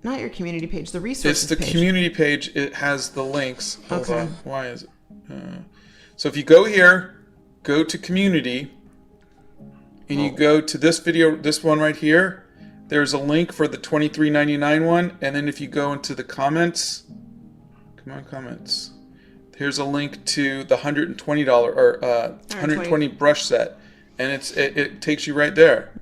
S1: Not your community page, the resources
S2: It's the
S1: page.
S2: community page. It has the links. Hold
S1: Okay.
S2: on. Why is it? So if you go here, go to community, and you go to this video, this one right here, there's a link for the $23.99 one. And then if you go into the comments, come on, comments. Here's a link to the $120 or 120 brush set. And it takes you right there.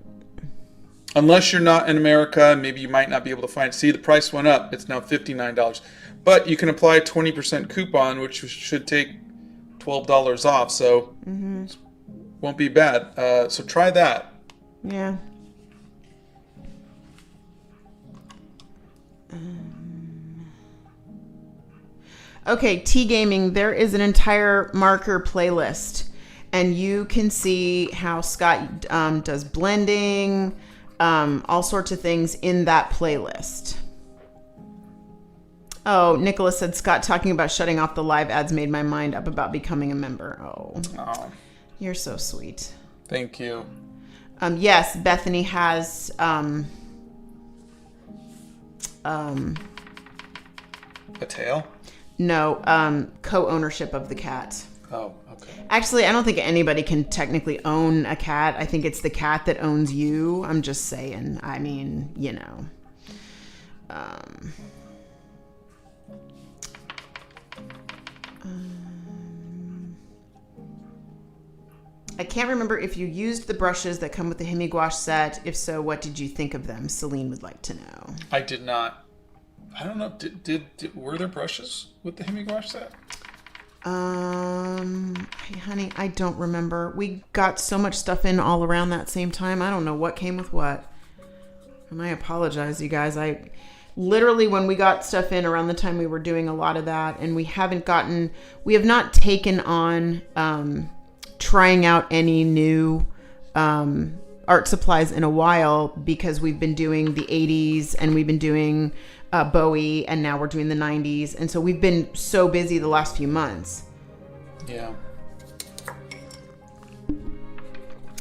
S2: Unless you're not in America, maybe you might not be able to find it. See, the price went up. It's now $59. But you can apply a 20% coupon, which should take $12 off. So won't be bad. So try that.
S1: Yeah. Okay, T-Gaming, there is an entire marker playlist. And you can see how Scott does blending, all sorts of things in that playlist. Oh, Nicholas said, Scott talking about shutting off the live ads made my mind up about becoming a member. Oh. You're so sweet.
S2: Thank you.
S1: Yes, Bethany has
S2: A tail?
S1: no co-ownership of the cat.
S2: Oh, okay.
S1: Actually, I don't think anybody can technically own a cat. I think it's the cat that owns you. I'm just saying. I mean, you know. I can't remember if you used the brushes that come with the Hemi Gouache set. If so, what did you think of them? Celine would like to know.
S2: I did not. I don't know. Did were there brushes with the Hemi Gouache set?
S1: Hey, honey, I don't remember. We got so much stuff in all around that same time. I don't know what came with what. And I apologize, you guys. I literally, when we got stuff in around the time we were doing a lot of that, and we have not taken on trying out any new art supplies in a while, because we've been doing the 80s and we've been doing Bowie, and now we're doing the 90s, and so we've been so busy the last few months.
S2: Yeah.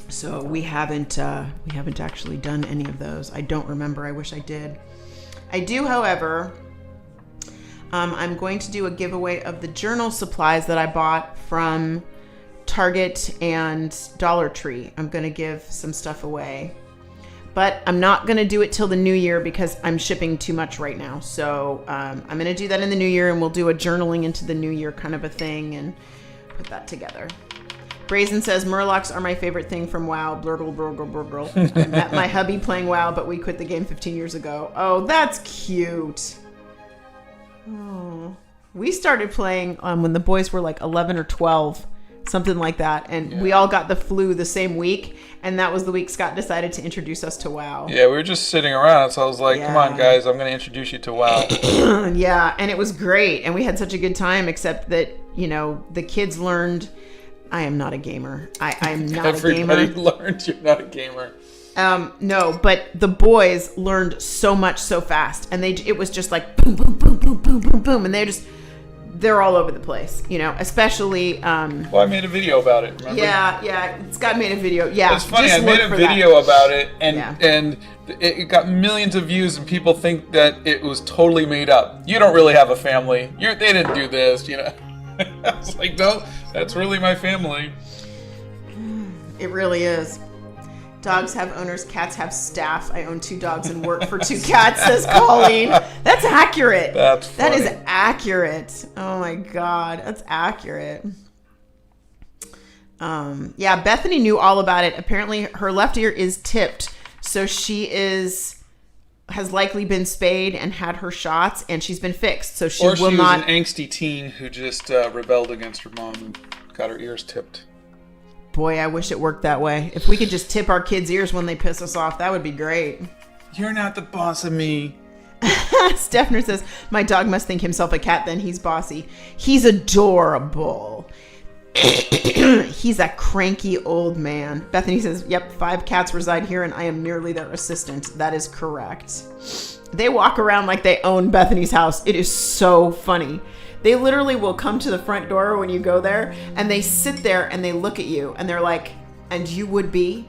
S1: So we haven't actually done any of those. I don't remember. I wish I did. I do, however. I'm going to do a giveaway of the journal supplies that I bought from Target and Dollar Tree. I'm going to give some stuff away. But I'm not going to do it till the new year because I'm shipping too much right now. So I'm going to do that in the new year, and we'll do a journaling into the new year kind of a thing and put that together. Brazen says, Murlocs are my favorite thing from WoW. Blurgle, blurgle, blurgle. I met my hubby playing WoW, but we quit the game 15 years ago. Oh, that's cute. Oh. We started playing when the boys were like 11 or 12. Something like that, and we all got the flu the same week, and that was the week Scott decided to introduce us to WoW.
S2: Yeah, we were just sitting around, so I was like, come on, guys, I'm going to introduce you to WoW.
S1: Yeah, and it was great, and we had such a good time, except that, you know, the kids learned I am not a gamer. I'm not a gamer.
S2: Everybody learned you're not a gamer.
S1: No, but the boys learned so much so fast, and it was just like boom, boom, boom, boom, boom, boom, boom, and they're all over the place, you know, especially...
S2: Well, I made a video about it, remember?
S1: Yeah, Scott made a video. Yeah,
S2: it's funny, I made a video about it, and it got millions of views, and people think that it was totally made up. You don't really have a family. They didn't do this, you know. I was like, no, that's really my family.
S1: It really is. Dogs have owners, cats have staff. I own 2 dogs and work for 2 cats, says Colleen. That's accurate.
S2: That's funny.
S1: That is accurate. Oh my God, that's accurate. Yeah, Bethany knew all about it. Apparently, her left ear is tipped, so she has likely been spayed and had her shots, and she's been fixed. So she will not.
S2: Or she was an angsty teen who just rebelled against her mom and got her ears tipped.
S1: Boy, I wish it worked that way. If we could just tip our kids' ears when they piss us off, that would be great.
S2: You're not the boss of me.
S1: Steffner says, my dog must think himself a cat, then he's bossy. He's adorable. He's a cranky old man. Bethany says, yep, 5 cats reside here and I am merely their assistant. That is correct. They walk around like they own Bethany's house. It is so funny. They literally will come to the front door when you go there and they sit there and they look at you and they're like, and you would be?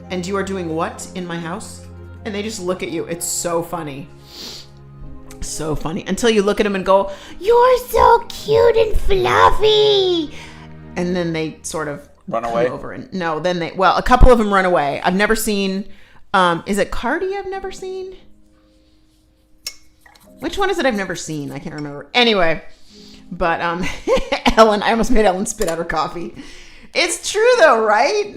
S1: And you are doing what in my house? And they just look at you. It's so funny. So funny. Until you look at them and go, you're so cute and fluffy. And then they sort of
S2: run away.
S1: Over and a couple of them run away. I've never seen, is it Cardi I've never seen? Which one is it I've never seen? I can't remember. Anyway, but Ellen, I almost made Ellen spit out her coffee. It's true though, right?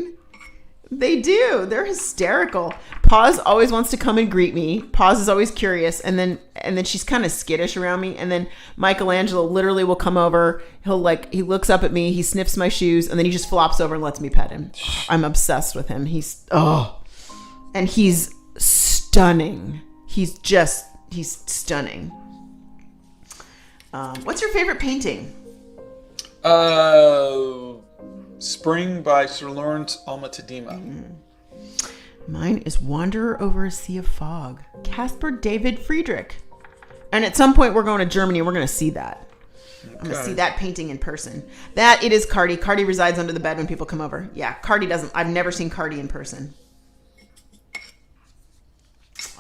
S1: They do. They're hysterical. Paws always wants to come and greet me. Paws is always curious, and then she's kind of skittish around me. And then Michelangelo literally will come over. He looks up at me, he sniffs my shoes, and then he just flops over and lets me pet him. I'm obsessed with him. And he's stunning. He's stunning. What's your favorite painting?
S2: Spring by Sir Lawrence Alma-Tadema.
S1: Mine is Wanderer Over a Sea of Fog. Caspar David Friedrich. And at some point we're going to Germany and we're going to see that. Okay. I'm going to see that painting in person. It is Cardi. Cardi resides under the bed when people come over. Yeah, Cardi doesn't. I've never seen Cardi in person.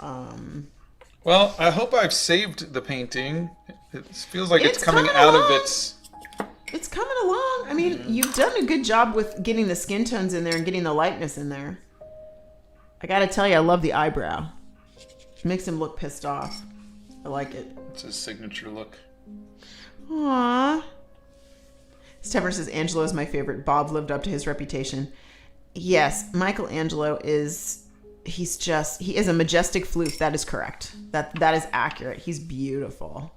S2: Well, I hope I've saved the painting. It feels like it's coming out of its...
S1: It's coming along. I mean, you've done a good job with getting the skin tones in there and getting the lightness in there. I gotta tell you, I love the eyebrow. It makes him look pissed off. I like it.
S2: It's his signature look.
S1: Aww. Steffer says, Angelo is my favorite. Bob lived up to his reputation. Yes, Michelangelo is... he is a majestic floof. That is correct. That is accurate. He's beautiful.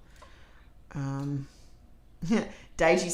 S1: Daiji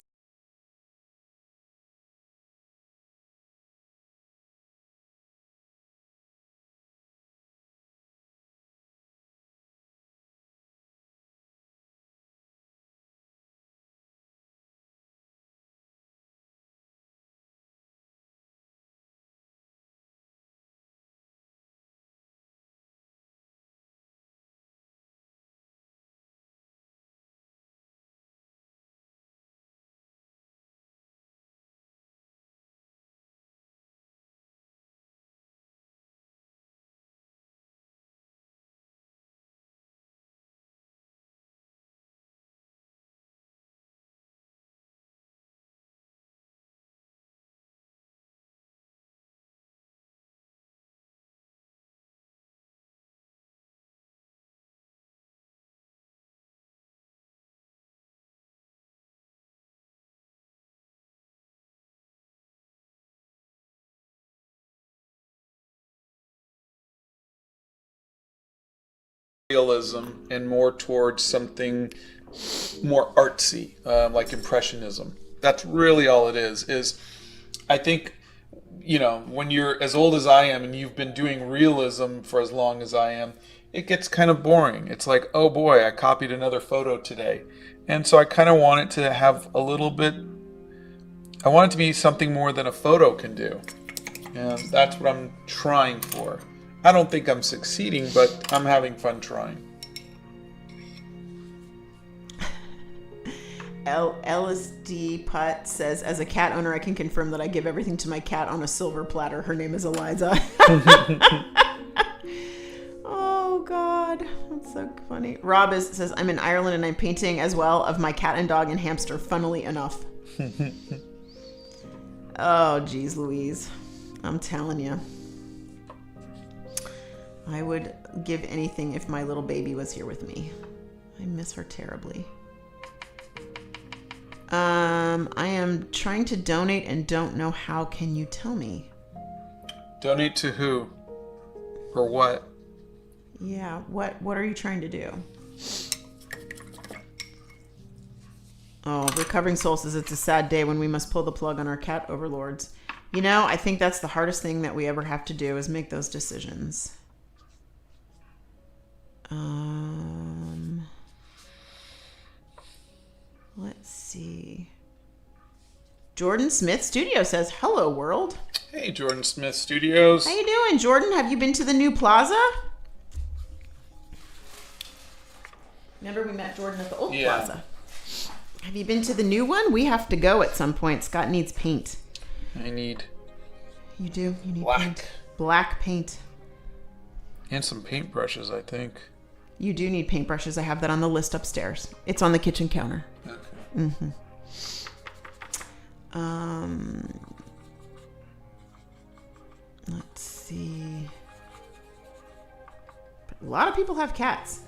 S2: realism and more towards something more artsy, like Impressionism. That's really all it is I think, when you're as old as I am and you've been doing realism for as long as I am, it gets kind of boring. It's like, oh boy, I copied another photo today. And so I kind of want it to have a little bit, I want it to be something more than a photo can do. And that's what I'm trying for. I don't think I'm succeeding, but I'm having fun trying.
S1: LSD Putt says, as a cat owner, I can confirm that I give everything to my cat on a silver platter. Her name is Eliza. Oh, God. That's so funny. Rob says, I'm in Ireland and I'm painting as well of my cat and dog and hamster, funnily enough. Oh, geez, Louise. I'm telling you. I would give anything if my little baby was here with me. I miss her terribly. I am trying to donate and don't know how. Can you tell me?
S2: Donate to who? Or what?
S1: Yeah, what are you trying to do? Oh, Recovering Soul says it's a sad day when we must pull the plug on our cat overlords. You know, I think that's the hardest thing that we ever have to do is make those decisions. Let's see. Jordan Smith Studio says, hello, world.
S2: Hey, Jordan Smith Studios.
S1: How you doing, Jordan? Have you been to the new plaza? Remember we met Jordan at the old plaza. Have you been to the new one? We have to go at some point. Scott needs paint.
S2: I need...
S1: You do? You need
S2: black
S1: paint. Black paint.
S2: And some paintbrushes, I think.
S1: You do need paintbrushes. I have that on the list upstairs. It's on the kitchen counter.
S2: Okay.
S1: Mm-hmm. Let's see. A lot of people have cats.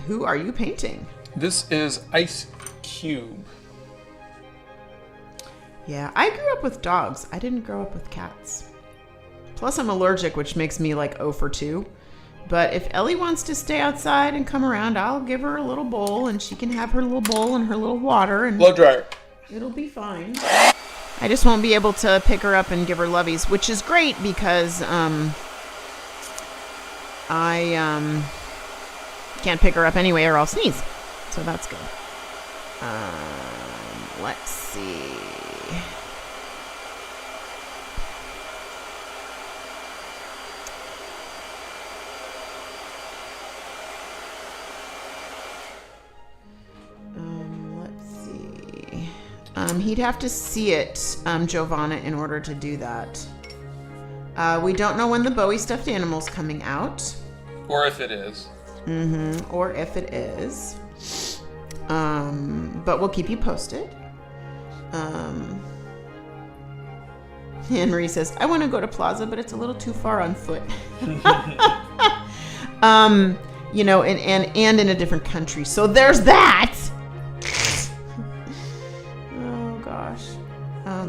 S1: Who are you painting?
S2: This is Ice Cube.
S1: Yeah, I grew up with dogs. I didn't grow up with cats. Plus, I'm allergic, which makes me like 0 for 2. But if Ellie wants to stay outside and come around, I'll give her a little bowl, and she can have her little bowl and her little water, and
S2: Blow dryer.
S1: it'll be fine. I just won't be able to pick her up and give her loveys, which is great because I can't pick her up anyway or I'll sneeze. So that's good. Let's see. He'd have to see it, Giovanna, in order to do that. We don't know when the Bowie stuffed animal's coming out.
S2: Or if it is.
S1: Mm-hmm. Or if it is. But we'll keep you posted. Henry says, I want to go to Plaza, but it's a little too far on foot. You know, and in a different country. So there's that.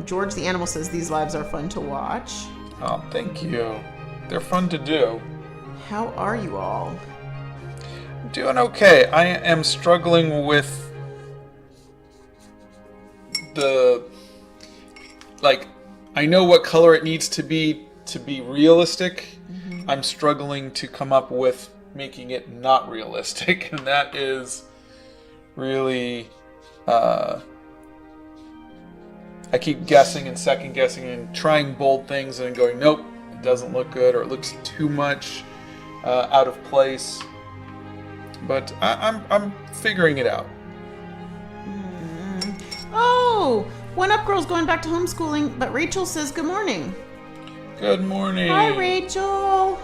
S1: George the Animal says these lives are fun to watch.
S2: Oh, thank you. They're fun to do.
S1: How are you all?
S2: I'm doing okay. I am struggling with the... Like, I know what color it needs to be realistic. Mm-hmm. I'm struggling to come up with making it not realistic. And that is really... I keep guessing and second guessing and trying bold things and going, nope, it doesn't look good, or it looks too much out of place. But I'm figuring it out.
S1: Oh, One Up Girl's going back to homeschooling, but Rachel says good morning.
S2: Good morning.
S1: Hi, Rachel.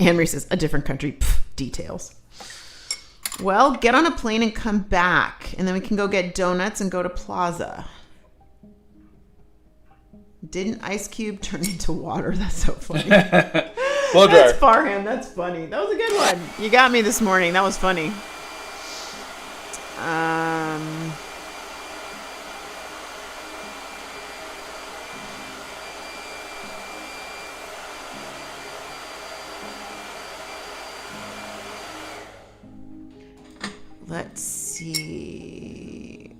S1: Henry says, a different country. Pff, details. Well, get on a plane and come back. And then we can go get donuts and go to Plaza. Didn't Ice Cube turn into water? That's so funny.
S2: Blow dryer.
S1: That's Farham. That's funny. That was a good one. You got me this morning. That was funny. Let's see.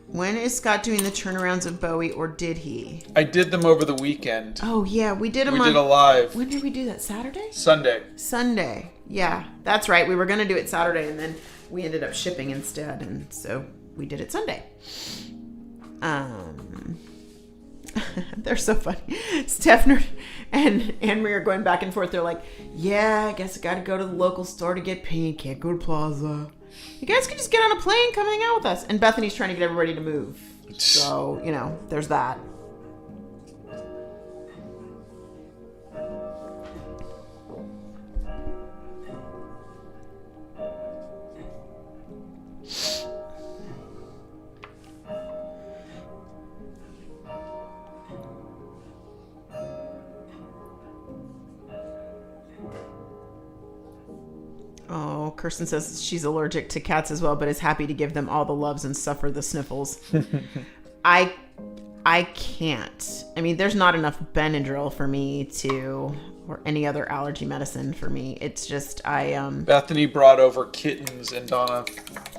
S1: When is Scott doing the turnarounds of Bowie, or did he?
S2: I did them over the weekend.
S1: Oh, yeah. We did them
S2: We did a live.
S1: When did we do that? Saturday?
S2: Sunday.
S1: Yeah, that's right. We were going to do it Saturday, and then we ended up shipping instead, and so we did it Sunday. They're so funny. Stefner and Anne-Marie are going back and forth. They're like, yeah, I guess I got to go to the local store to get paint. Can't go to Plaza. You guys could just get on a plane, come hang out with us. And Bethany's trying to get everybody to move. So, you know, there's that. Oh, Kirsten says she's allergic to cats as well, but is happy to give them all the loves and suffer the sniffles. I can't. I mean, there's not enough Benadryl for me or any other allergy medicine for me. It's just,
S2: Bethany brought over kittens and Donna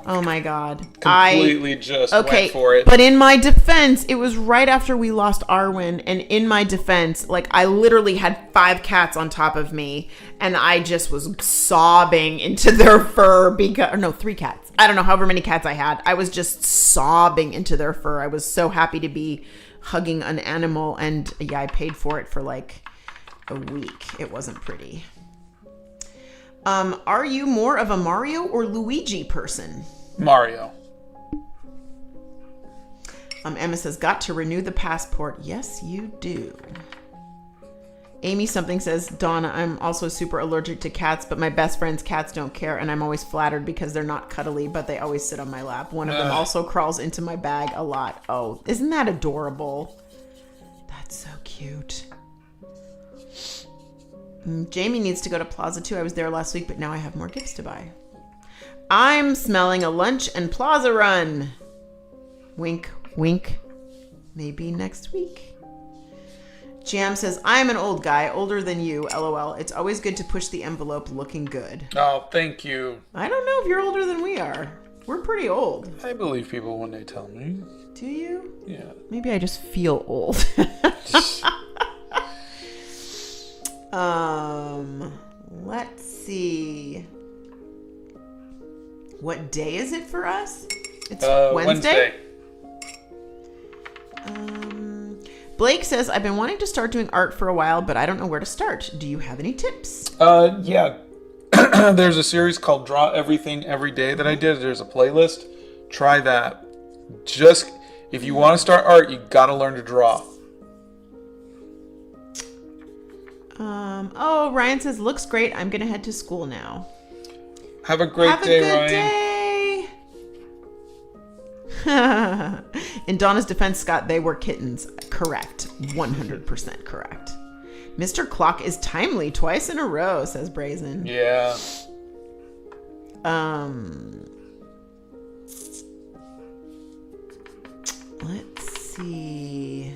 S1: oh my God.
S2: completely went for it.
S1: But in my defense, it was right after we lost Arwen. And in my defense, like, I literally had 5 cats on top of me. And I just was sobbing into their fur 3 cats. I don't know, however many cats I had. I was just sobbing into their fur. I was so happy to be hugging an animal. And yeah, I paid for it for like a week. It wasn't pretty. Are you more of a Mario or Luigi person?
S2: Mario.
S1: Emma says, got to renew the passport. Yes, you do. Amy something says, Donna, I'm also super allergic to cats, but my best friend's cats don't care, and I'm always flattered because they're not cuddly, but they always sit on my lap. One of them also crawls into my bag a lot. Oh, isn't that adorable? That's so cute. Jamie needs to go to Plaza too. I was there last week, but now I have more gifts to buy. I'm smelling a lunch and Plaza run. Wink, wink. Maybe next week. Jam says, I'm an old guy, older than you, LOL. It's always good to push the envelope looking good.
S2: Oh, thank you.
S1: I don't know if you're older than we are. We're pretty old.
S2: I believe people when they tell me.
S1: Do you?
S2: Yeah.
S1: Maybe I just feel old. Let's see. What day is it for us? It's Wednesday. Blake says, I've been wanting to start doing art for a while, but I don't know where to start. Do you have any tips?
S2: Yeah. There's a series called Draw Everything Every Day that I did. There's a playlist. Try that. Just, if you want to start art, you got to learn to draw.
S1: Oh, Ryan says, looks great. I'm going to head to school now.
S2: Have a great day, Ryan.
S1: Day. In Donna's defense, Scott, they were kittens. Correct. 100% correct. Mr. Clock is timely twice in a row, says Brazen.
S2: Yeah.
S1: Let's see.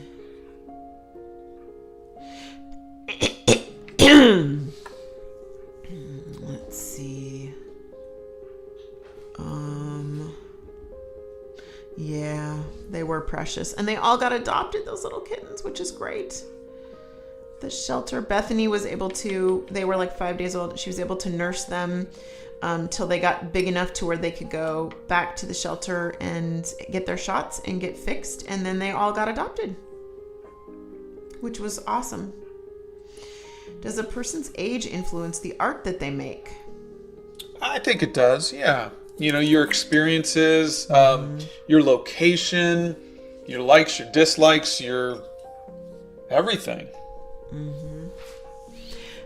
S1: Let's see. Yeah, they were precious. And they all got adopted, those little kittens, which is great. The shelter, Bethany was able to, they were like 5 days old. She was able to nurse them till they got big enough to where they could go back to the shelter and get their shots and get fixed. And then they all got adopted, which was awesome. Does a person's age influence the art that they make?
S2: I think it does, yeah. You know, your experiences, your location, your likes, your dislikes, your everything.
S1: Mm-hmm.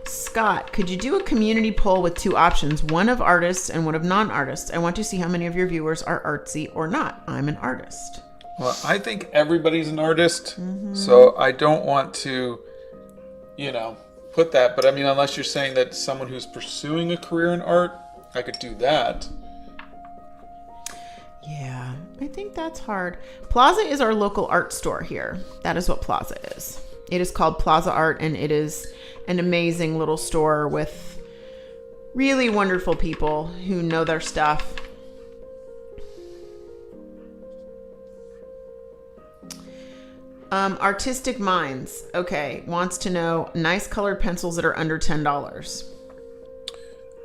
S1: Scott, could you do a community poll with 2 options, one of artists and one of non-artists? I want to see how many of your viewers are artsy or not. I'm an artist.
S2: Well, I think everybody's an artist, so I don't want to, put that. But I mean, unless you're saying that someone who's pursuing a career in art, I could do that.
S1: Yeah, I think that's hard. Plaza is our local art store here. That is what Plaza is. It is called Plaza Art, and it is an amazing little store with really wonderful people who know their stuff. Artistic Minds, okay, wants to know nice colored pencils that are under $10.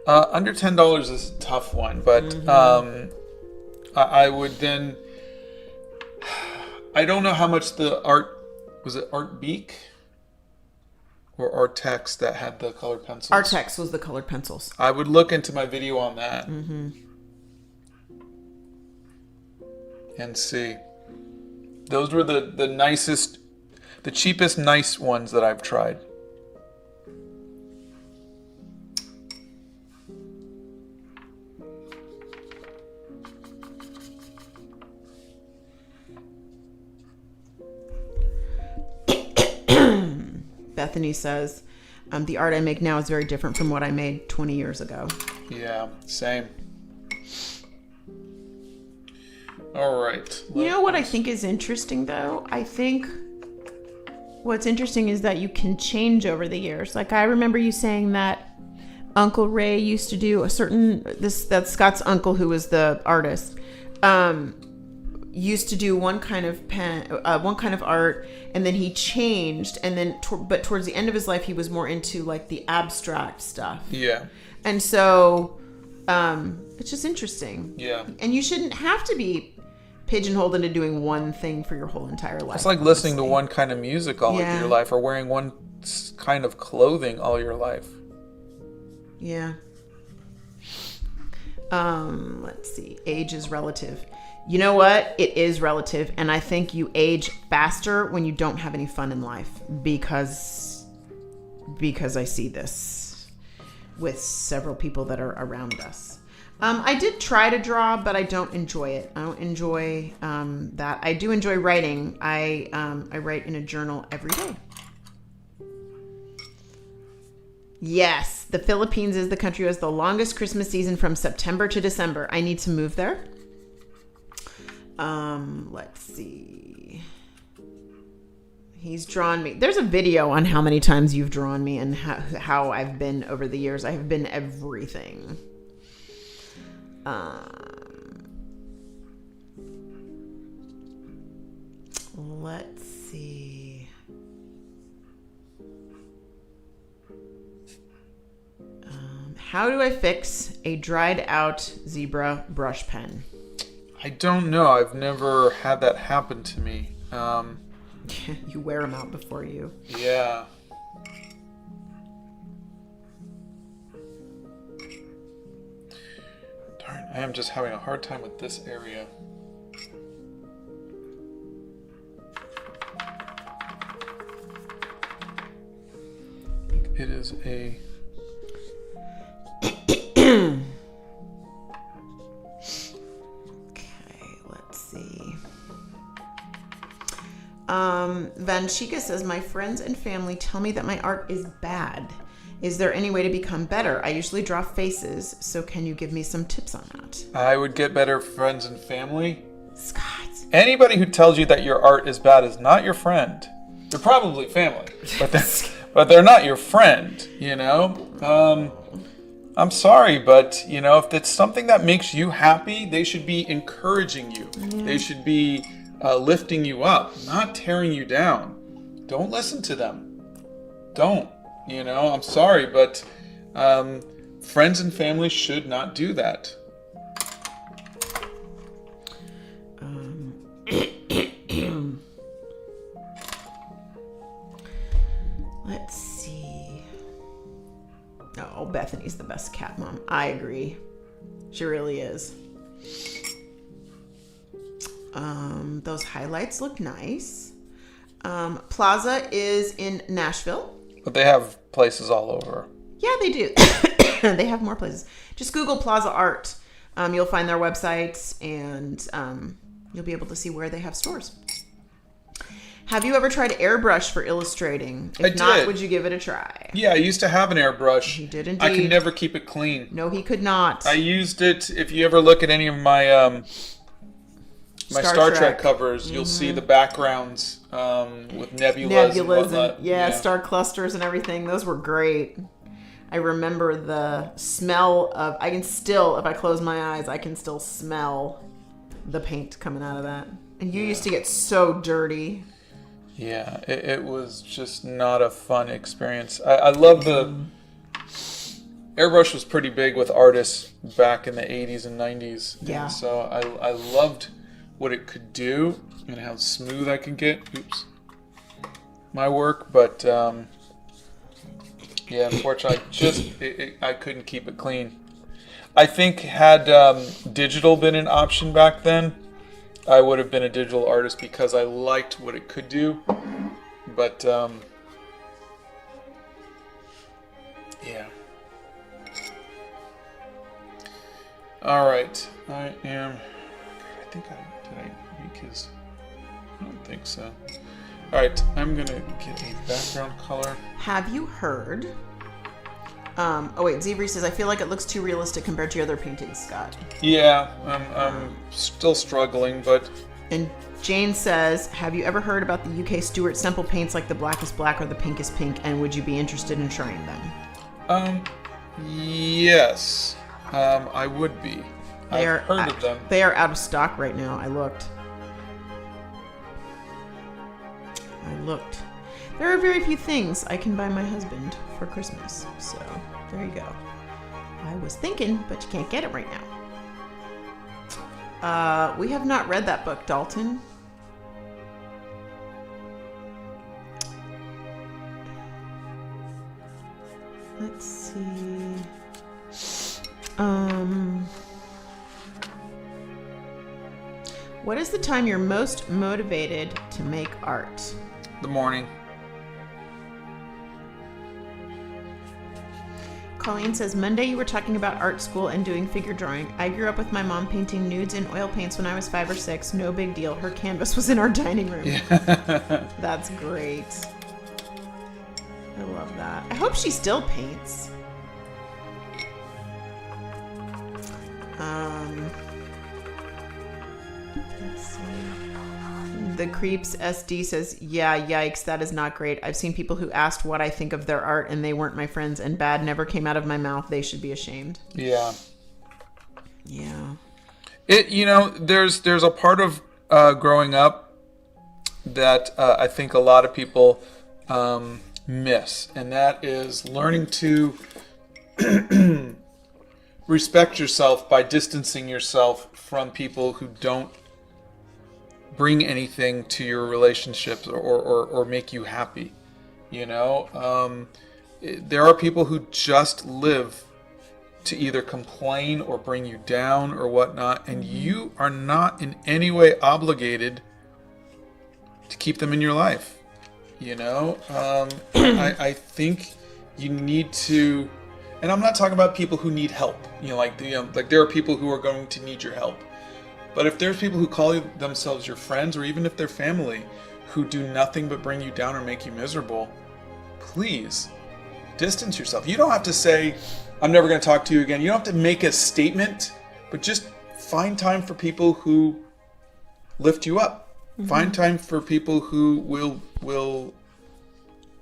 S2: Under $10 is a tough one, but I would then, I don't know how much the art, was it Art Beak or Artex that had the colored pencils?
S1: Artex was the colored pencils.
S2: I would look into my video on that and see. Those were the nicest, the cheapest nice ones that I've tried.
S1: Bethany says, the art I make now is very different from what I made 20 years ago.
S2: Yeah, same. All right.
S1: You know what I think is interesting, though? I think what's interesting is that you can change over the years. Like, I remember you saying that Uncle Ray used to do that's Scott's uncle, who was the artist, used to do one kind of art, and then he changed, and then but towards the end of his life he was more into like the abstract stuff.
S2: Yeah.
S1: And so it's just interesting.
S2: Yeah.
S1: And you shouldn't have to be pigeonholed into doing one thing for your whole entire life.
S2: It's like listening to one kind of music all of your life, or wearing one kind of clothing all your life.
S1: Yeah. Let's see. Age is relative. You know what? It is relative, and I think you age faster when you don't have any fun in life, because I see this with several people that are around us. I did try to draw, but I don't enjoy it. I don't enjoy that. I do enjoy writing. I write in a journal every day. Yes, the Philippines is the country who has the longest Christmas season from September to December. I need to move there. Let's see. He's drawn me. There's a video on how many times you've drawn me and how I've been over the years. I have been everything. Let's see. How do I fix a dried out zebra brush pen?
S2: I don't know. I've never had that happen to me.
S1: You wear them out before you.
S2: Yeah. Darn, I am just having a hard time with this area. I think it is a... Vanchika says, my friends and family tell me that my art is bad. Is there any way to become better? I usually draw faces, so can you give me some tips on that? I would get better friends and family.
S1: Scott.
S2: Anybody who tells you that your art is bad is not your friend. They're probably family, but they're not your friend, you know? I'm sorry, but, you know, if it's something that makes you happy, they should be encouraging you. Yeah. They should be lifting you up, not tearing you down. Don't listen to them. Don't. You know, I'm sorry, but friends and family should not do that.
S1: Let's see. Oh, Bethany's the best cat mom. I agree. She really is. Those highlights look nice. Plaza is in Nashville.
S2: But they have places all over.
S1: Yeah, they do. They have more places. Just Google Plaza Art. You'll find their websites, and you'll be able to see where they have stores. Have you ever tried airbrush for illustrating? If not, would you give it a try?
S2: Yeah, I used to have an airbrush.
S1: He did indeed.
S2: I could never keep it clean.
S1: No, he could not.
S2: I used it. If you ever look at any of my my Star Trek covers, you'll see the backgrounds with nebulas and
S1: yeah, star clusters and everything. Those were great. I remember the smell of, I can still, if I close my eyes, I can still smell the paint coming out of that. And you used to get so dirty. Yeah,
S2: it was just not a fun experience. I love the... Airbrush was pretty big with artists back in the 80s and 90s.
S1: Yeah.
S2: And so I loved what it could do and how smooth I could get. Oops. My work, but yeah, unfortunately, I couldn't keep it clean. I think had digital been an option back then, I would have been a digital artist because I liked what it could do. But yeah. All right, I think did I make his? I don't think so. All right, I'm gonna get a background color.
S1: Have you heard Oh wait, Zebri says, I feel like it looks too realistic compared to your other paintings, Scott.
S2: Yeah, I'm still struggling, but...
S1: And Jane says, have you ever heard about the UK Stuart Semple paints like the blackest black or the pinkest pink, and would you be interested in trying them?
S2: Yes. I would be. I've heard of them.
S1: They are out of stock right now. I looked. There are very few things I can buy my husband for Christmas. So, there you go. I was thinking, but you can't get it right now. We have not read that book, Dalton. Let's see. What is the time you're most motivated to make art?
S2: The morning.
S1: Colleen says, Monday you were talking about art school and doing figure drawing. I grew up with my mom painting nudes in oil paints when I was 5 or 6. No big deal. Her canvas was in our dining room. Yeah. That's great. I love that. I hope she still paints. Let's see. The Creeps SD says, yeah, yikes, that is not great. I've seen people who asked what I think of their art and they weren't my friends, and bad never came out of my mouth. They should be ashamed.
S2: Yeah.
S1: Yeah.
S2: There's a part of growing up that I think a lot of people miss, and that is learning to respect yourself by distancing yourself from people who don't bring anything to your relationships or make you happy. There are people who just live to either complain or bring you down or whatnot, and you are not in any way obligated to keep them in your life. I think you need to, and I'm not talking about people who need help. Like there are people who are going to need your help. But if there's people who call themselves your friends, or even if they're family, who do nothing but bring you down or make you miserable, please distance yourself. You don't have to say, I'm never going to talk to you again. You don't have to make a statement, but just find time for people who lift you up. Mm-hmm. Find time for people who will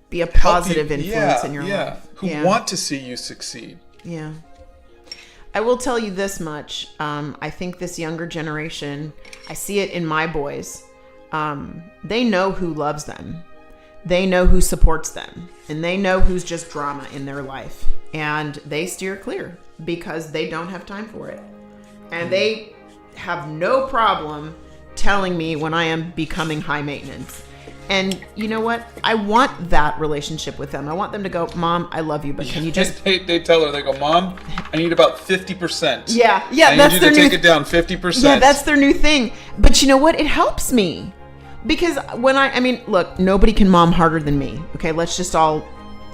S1: be a positive influence in your life.
S2: Who want to see you succeed.
S1: Yeah. I will tell you this much. I think this younger generation, I see it in my boys. They know who loves them. They know who supports them. And they know who's just drama in their life. And they steer clear because they don't have time for it. And they have no problem telling me when I am becoming high maintenance. And you know what? I want that relationship with them. I want them to go, Mom, I love you, but can you just...
S2: They tell her, they go, Mom, I need about 50%.
S1: Yeah,
S2: I need you to take it down 50%.
S1: Yeah, that's their new thing. But you know what? It helps me. Because look, nobody can mom harder than me. Okay, let's just all,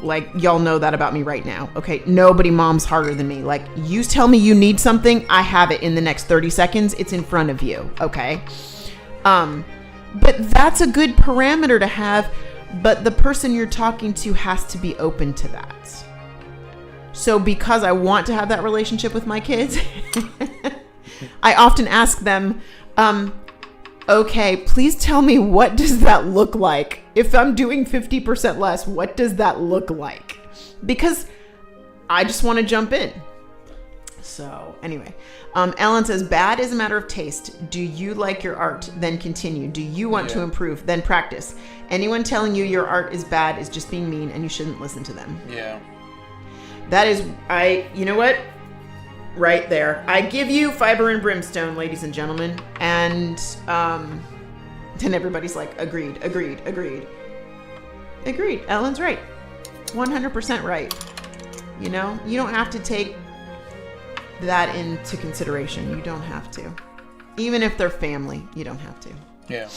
S1: y'all know that about me right now. Okay, nobody moms harder than me. You tell me you need something, I have it in the next 30 seconds. It's in front of you, okay? But that's a good parameter to have, but the person you're talking to has to be open to that. So because I want to have that relationship with my kids, I often ask them, okay, please tell me, what does that look like? If I'm doing 50% less, what does that look like? Because I just want to jump in. So anyway, Ellen says, bad is a matter of taste. Do you like your art? Then continue. Do you want to improve? Then practice. Anyone telling you your art is bad is just being mean, and you shouldn't listen to them.
S2: Yeah.
S1: That is, you know what? Right there. I give you fiber and brimstone, ladies and gentlemen. And then everybody's like, agreed. Ellen's right. 100% right. You don't have to take that into consideration. You don't have to. Even if they're family, you don't have to.
S2: Yeah.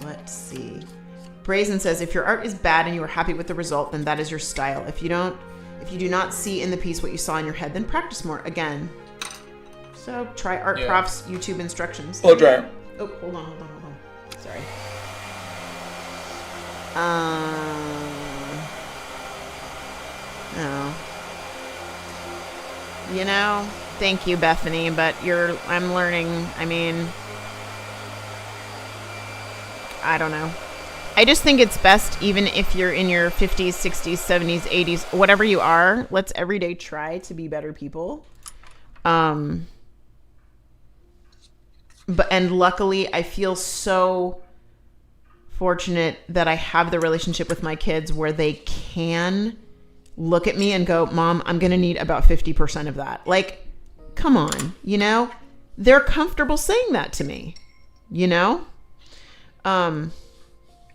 S1: Let's see. Brazen says, if your art is bad and you are happy with the result, then that is your style. If you do not see in the piece what you saw in your head, then practice more. Again. So try Art Prof's YouTube instructions.
S2: Blow dryer.
S1: Oh, hold on. Sorry. Oh. You know, thank you, Bethany, but I'm learning. I mean, I don't know. I just think it's best, even if you're in your 50s, 60s, 70s, 80s, whatever you are, let's every day try to be better people. And luckily, I feel so fortunate that I have the relationship with my kids where they can look at me and go, Mom, I'm going to need about 50% of that. Like, come on, you know? They're comfortable saying that to me, you know?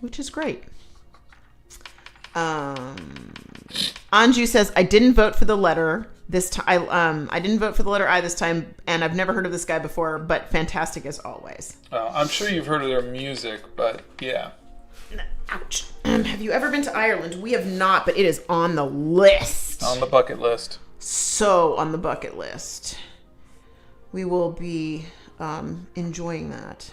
S1: Which is great. Anju says, I didn't vote for the letter this time. I didn't vote for the letter I this time, and I've never heard of this guy before, but fantastic as always.
S2: I'm sure you've heard of their music, but yeah.
S1: Ouch. Have you ever been to Ireland? We have not, but it is on the list.
S2: On the bucket list.
S1: So on the bucket list. We will be enjoying that.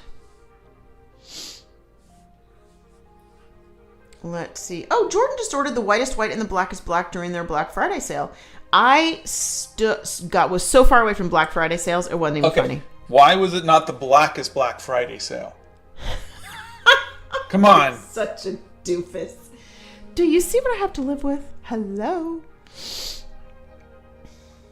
S1: Let's see. Oh, Jordan just ordered the whitest white and the blackest black during their Black Friday sale. I was so far away from Black Friday sales, it wasn't even funny.
S2: Why was it not the blackest Black Friday sale? Come on.
S1: Such a doofus. Do you see what I have to live with? Hello.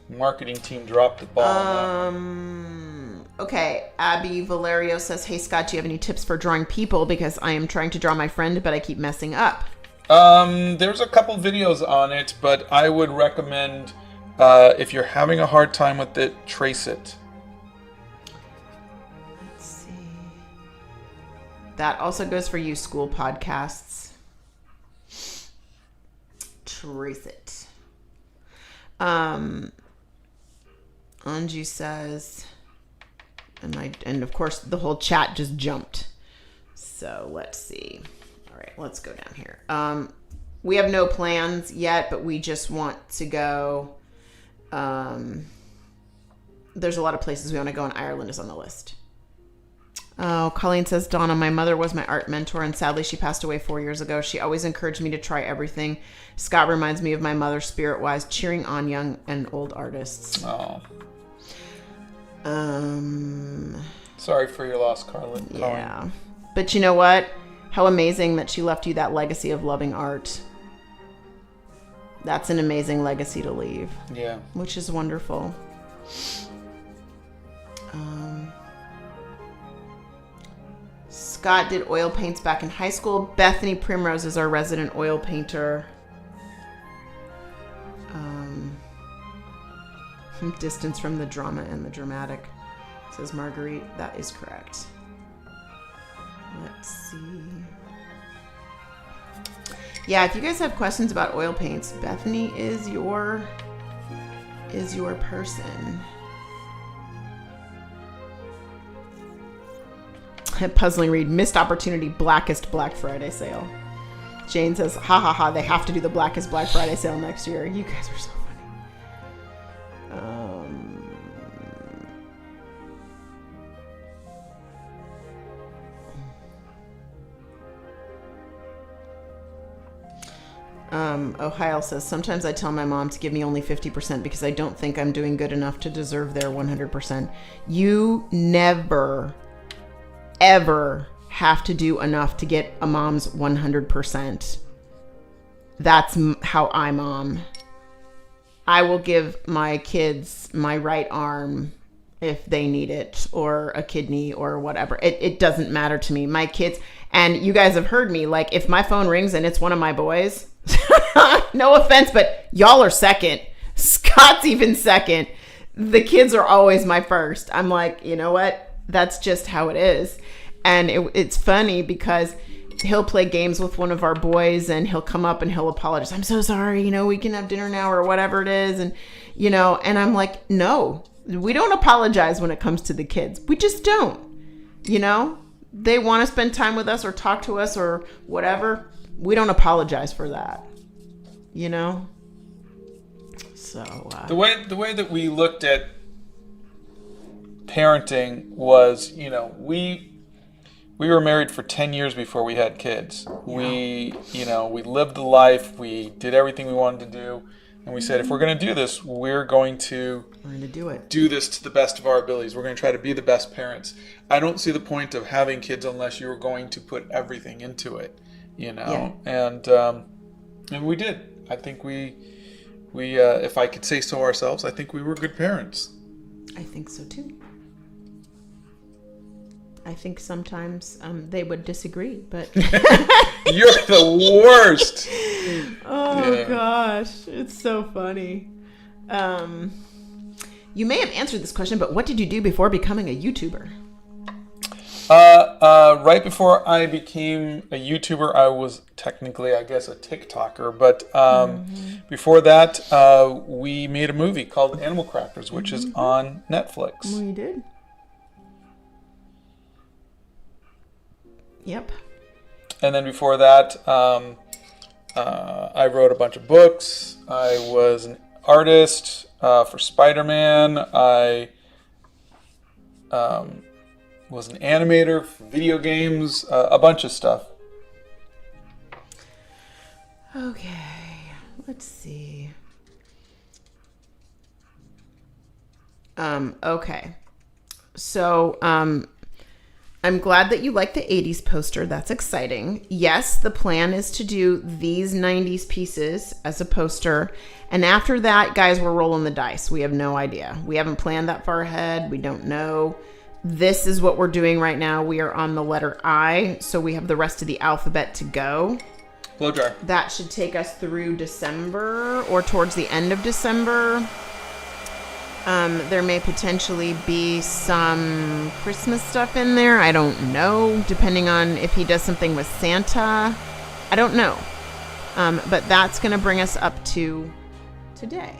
S2: Marketing team dropped the ball on that.
S1: Okay. Abby Valerio says, hey, Scott, do you have any tips for drawing people? Because I am trying to draw my friend, but I keep messing up.
S2: There's a couple videos on it, but I would recommend, if you're having a hard time with it, trace it.
S1: Let's see. That also goes for you, school podcasts. Trace it. Anju says, and of course the whole chat just jumped. So let's see. All right, let's go down here. We have no plans yet, but we just want to go. There's a lot of places we want to go, and Ireland is on the list. Oh, Colleen says, Donna, my mother was my art mentor, and sadly she passed away 4 years ago. She always encouraged me to try everything. Scott reminds me of my mother, spirit-wise, cheering on young and old artists.
S2: Oh. Sorry for your loss, Colleen.
S1: Yeah. But you know what? How amazing that she left you that legacy of loving art. That's an amazing legacy to leave.
S2: Yeah.
S1: Which is wonderful. Scott did oil paints back in high school. Bethany Primrose is our resident oil painter. Distance from the drama and the dramatic, says Marguerite. That is correct. Let's see. Yeah, if you guys have questions about oil paints, Bethany is your person. Puzzling read, missed opportunity, blackest Black Friday sale. Jane says, ha ha ha, they have to do the blackest Black Friday sale next year. You guys are so funny. Ohio says, sometimes I tell my mom to give me only 50% because I don't think I'm doing good enough to deserve their 100%. You never, ever have to do enough to get a mom's 100%. That's how I mom. I will give my kids my right arm if they need it, or a kidney, or whatever. It doesn't matter to me. My kids, and you guys have heard me, like, if my phone rings and it's one of my boys, no offense, but y'all are second. Scott's even second. The kids are always my first. I'm like, you know what? That's just how it is. And it's funny because he'll play games with one of our boys and he'll come up and he'll apologize. I'm so sorry, we can have dinner now, or whatever it is. And, and I'm like, no, we don't apologize when it comes to the kids. We just don't, they want to spend time with us or talk to us or whatever. We don't apologize for that, So
S2: the way that we looked at parenting was, we were married for 10 years before we had kids. Yeah. We lived the life. We did everything we wanted to do. And we said, if we're going to do this, we're going to
S1: do it.
S2: Do this to the best of our abilities. We're going to try to be the best parents. I don't see the point of having kids unless you're going to put everything into it,
S1: Yeah.
S2: And we did. I think we if I could say so ourselves, I think we were good parents.
S1: I think so too. I think sometimes they would disagree, but
S2: You're the worst.
S1: Oh gosh, it's so funny. You may have answered this question, but what did you do before becoming a YouTuber?
S2: Right before I became a YouTuber, I was technically, I guess, a TikToker. But before that, we made a movie called Animal Crackers, which is on Netflix.
S1: We did. Yep.
S2: And then before that, I wrote a bunch of books. I was an artist for Spider-Man. I was an animator for video games, a bunch of stuff.
S1: Okay, let's see. Okay. So, I'm glad that you like the 80s poster. That's exciting. Yes, the plan is to do these 90s pieces as a poster. And after that, guys, we're rolling the dice. We have no idea. We haven't planned that far ahead. We don't know. This is what we're doing right now. We are on the letter I, so we have the rest of the alphabet to go.
S2: Blow jar.
S1: That should take us through December or towards the end of December. There may potentially be some Christmas stuff in there. I don't know, depending on if he does something with Santa. I don't know. But that's going to bring us up to today.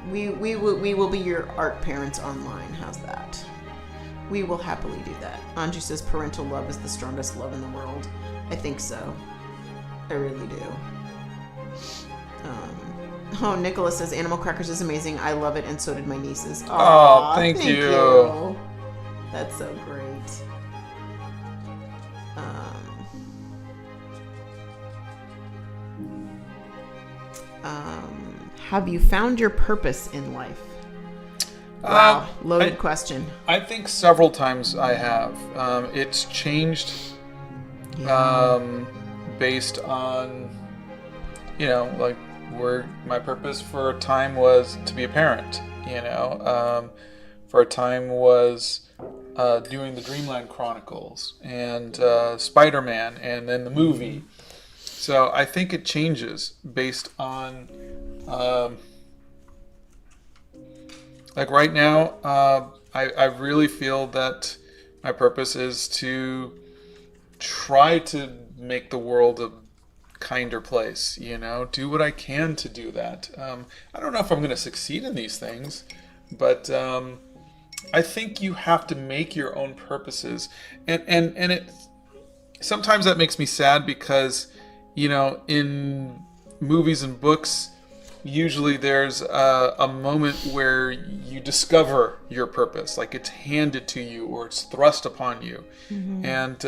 S1: We will be your art parents online. How's that? We will happily do that. Anju says parental love is the strongest love in the world. I think so. I really do. Nicholas says Animal Crackers is amazing. I love it, and so did my nieces.
S2: Aww, thank you.
S1: That's so great. Have you found your purpose in life? Wow, loaded question.
S2: I think several times I have. It's changed based on, like where my purpose for a time was to be a parent. For a time was doing the Dreamland Chronicles and Spider-Man and then the movie. So I think it changes based on, like right now, I really feel that my purpose is to try to make the world a kinder place, do what I can to do that. I don't know if I'm going to succeed in these things, but I think you have to make your own purposes. And it sometimes that makes me sad because, in movies and books, usually there's a moment where you discover your purpose, like it's handed to you or it's thrust upon you. Mm-hmm. And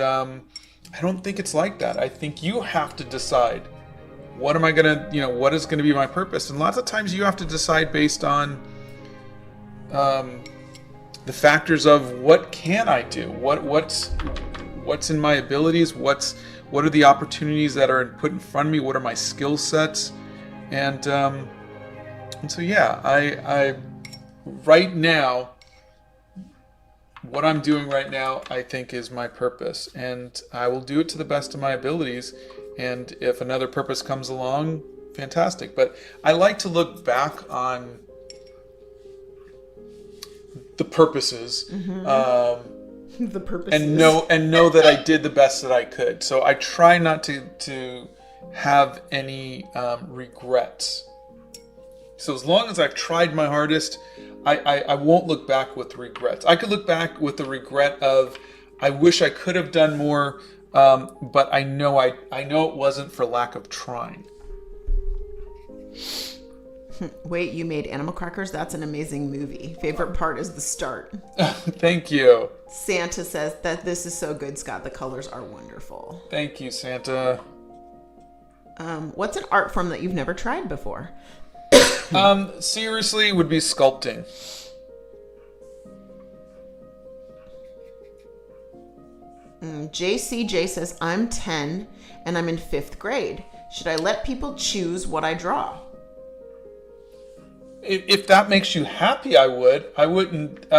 S2: I don't think it's like that. I think you have to decide, what am I going to, what is going to be my purpose? And lots of times you have to decide based on the factors of what can I do? What's in my abilities? What are the opportunities that are put in front of me? What are my skill sets? And so yeah, I right now, what I'm doing right now, I think is my purpose, and I will do it to the best of my abilities. And if another purpose comes along, fantastic. But I like to look back on the purposes,
S1: the purposes,
S2: and know that I did the best that I could. So I try not to have any regrets. So as long as I've tried my hardest, I won't look back with regrets. I could look back with the regret of, I wish I could have done more, but I know it wasn't for lack of trying.
S1: Wait, you made animal crackers? That's an amazing movie. Favorite part is the start.
S2: Thank you.
S1: Santa says that this is so good, Scott. The colors are wonderful.
S2: Thank you, Santa.
S1: What's an art form that you've never tried before?
S2: Seriously, would be sculpting.
S1: JCJ says, I'm 10 and I'm in 5th grade. Should I let people choose what I draw?
S2: If that makes you happy, I would. I wouldn't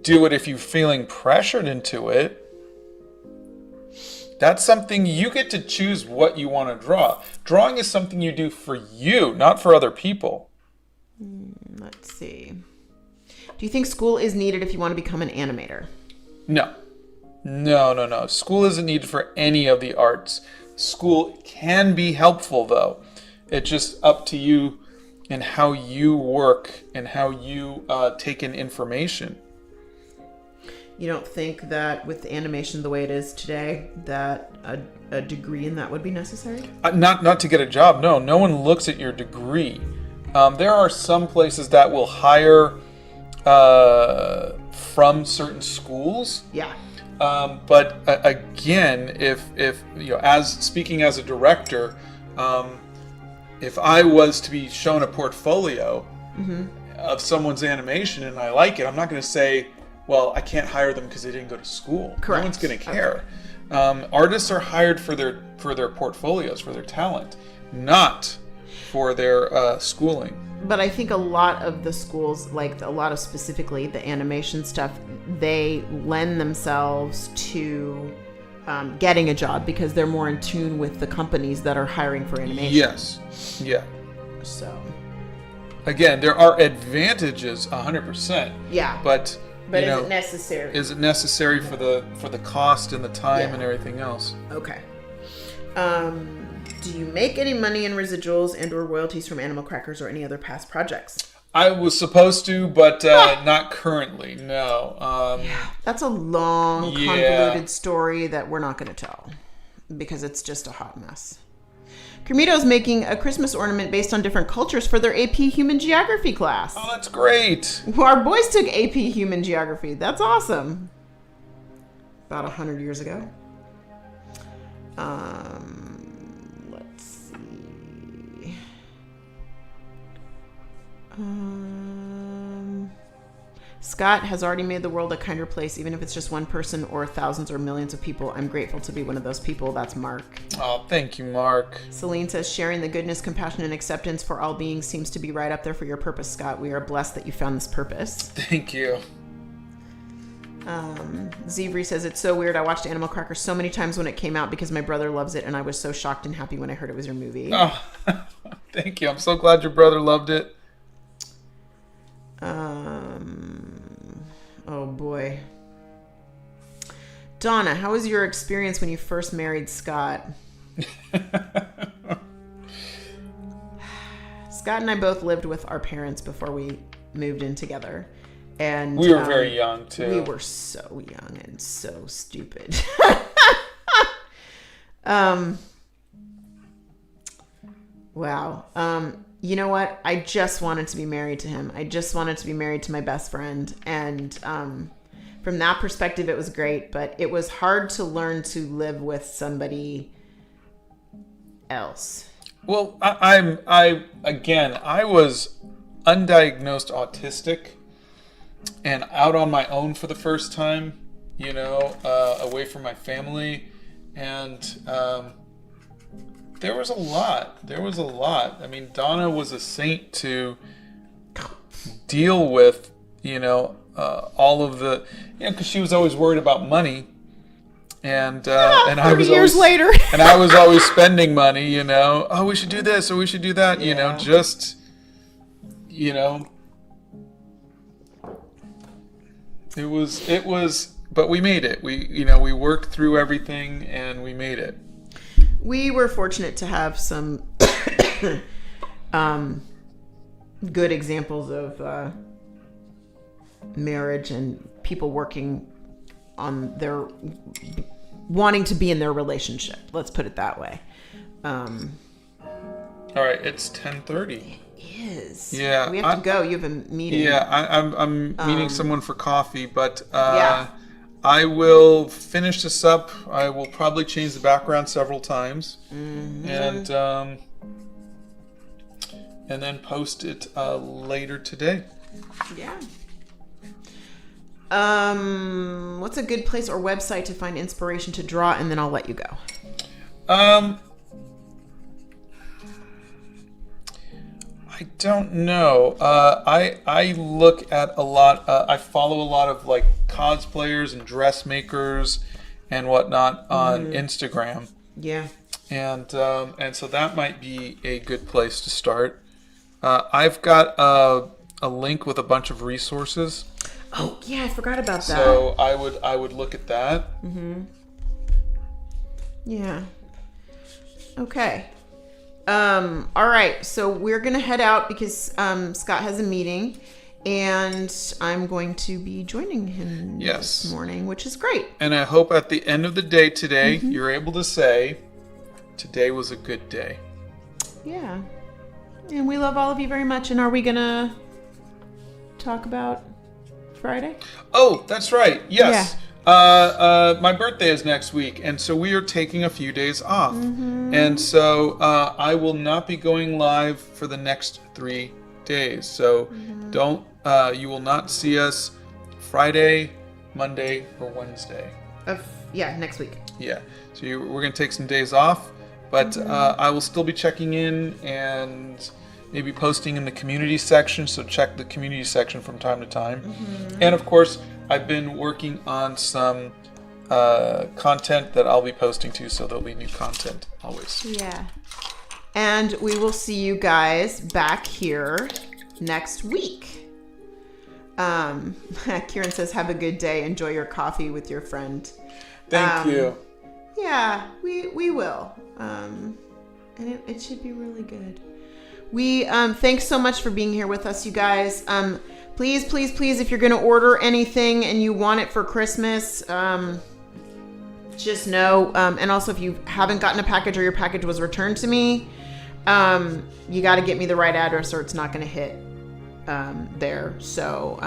S2: do it if you're feeling pressured into it. That's something you get to choose what you want to draw. Drawing is something you do for you, not for other people.
S1: Let's see. Do you think school is needed if you want to become an animator?
S2: No. No. School isn't needed for any of the arts. School can be helpful, though. It's just up to you and how you work and how you take in information.
S1: You don't think that with animation the way it is today, that a degree in that would be necessary?
S2: Not to get a job. No one looks at your degree. There are some places that will hire from certain schools.
S1: Yeah.
S2: But again, if as speaking as a director, if I was to be shown a portfolio of someone's animation and I like it, I'm not going to say, well, I can't hire them because they didn't go to school.
S1: Correct.
S2: No one's going to care. Artists are hired for their portfolios, for their talent, not for their schooling.
S1: But I think a lot of the schools, like a lot of specifically the animation stuff, they lend themselves to getting a job because they're more in tune with the companies that are hiring for animation.
S2: Yes. Yeah.
S1: So.
S2: Again, there are advantages, 100%.
S1: Yeah.
S2: But
S1: is it necessary?
S2: Is it necessary for the cost and the time and everything else?
S1: Okay. Do you make any money in residuals and or royalties from animal crackers or any other past projects?
S2: I was supposed to, but not currently. No.
S1: That's a long, convoluted story that we're not going to tell because it's just a hot mess. Kermito's making a Christmas ornament based on different cultures for their AP Human Geography class.
S2: Oh, that's great.
S1: Well, our boys took AP Human Geography. That's awesome. About 100 years ago. Let's see. Scott has already made the world a kinder place, even if it's just one person or thousands or millions of people. I'm grateful to be one of those people. That's Mark.
S2: Oh, thank you, Mark.
S1: Celine says, sharing the goodness, compassion, and acceptance for all beings seems to be right up there for your purpose, Scott. We are blessed that you found this purpose.
S2: Thank you.
S1: Zevri says, it's so weird. I watched Animal Crackers so many times when it came out because my brother loves it, and I was so shocked and happy when I heard it was your movie.
S2: Oh, thank you. I'm so glad your brother loved it.
S1: Oh boy. Donna, how was your experience when you first married Scott? Scott and I both lived with our parents before we moved in together. And
S2: we were very young too.
S1: We were so young and so stupid. Wow. You know what? I just wanted to be married to him. I just wanted to be married to my best friend. And from that perspective, it was great. But it was hard to learn to live with somebody else.
S2: Well, I was undiagnosed autistic and out on my own for the first time, away from my family. And there was a lot. I mean, Donna was a saint to deal with, all of the, because she was always worried about money. And I was
S1: years later.
S2: And I was always spending money, oh, we should do this or we should do that, it was, but we made it. We worked through everything and we made it.
S1: We were fortunate to have some good examples of marriage and people working on their wanting to be in their relationship. Let's put it that way.
S2: All right, it's 10:30.
S1: Is.
S2: Yeah,
S1: We have to go. You have a meeting.
S2: Yeah, I'm meeting someone for coffee, but
S1: Yeah.
S2: I will finish this up. I will probably change the background several times, and then post it later today.
S1: Yeah. What's a good place or website to find inspiration to draw? And then I'll let you go.
S2: I don't know. I look at a lot. I follow a lot of like cosplayers and dressmakers and whatnot on Instagram,
S1: Yeah.
S2: and so that might be a good place to start. I've got a link with a bunch of resources.
S1: Oh yeah, I forgot about that.
S2: So I would look at that.
S1: Yeah. Okay. All right. So we're gonna head out because Scott has a meeting, and I'm going to be joining him this morning, which is great.
S2: And I hope at the end of the day today, you're able to say, "Today was a good day."
S1: Yeah. And we love all of you very much. And are we gonna talk about Friday?
S2: Oh, that's right. Yes. My birthday is next week, and so we are taking a few days off. And so I will not be going live for the next 3 days. So you will not see us Friday, Monday, or Wednesday.
S1: Next week.
S2: Yeah. So we're going to take some days off, but I will still be checking in and maybe posting in the community section. So check the community section from time to time. And of course, I've been working on some content that I'll be posting too, so there'll be new content always.
S1: Yeah. And we will see you guys back here next week. Kieran says, have a good day. Enjoy your coffee with your friend.
S2: Thank you.
S1: Yeah, we will. And it should be really good. We thanks so much for being here with us, you guys. Please, if you're going to order anything and you want it for Christmas, just know. And also, if you haven't gotten a package or your package was returned to me, you got to get me the right address or it's not going to hit there. So,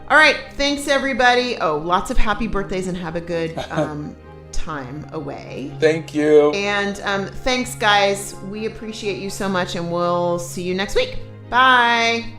S1: all right. Thanks, everybody. Oh, lots of happy birthdays and have a good time away.
S2: Thank you.
S1: And thanks, guys. We appreciate you so much, and we'll see you next week. Bye.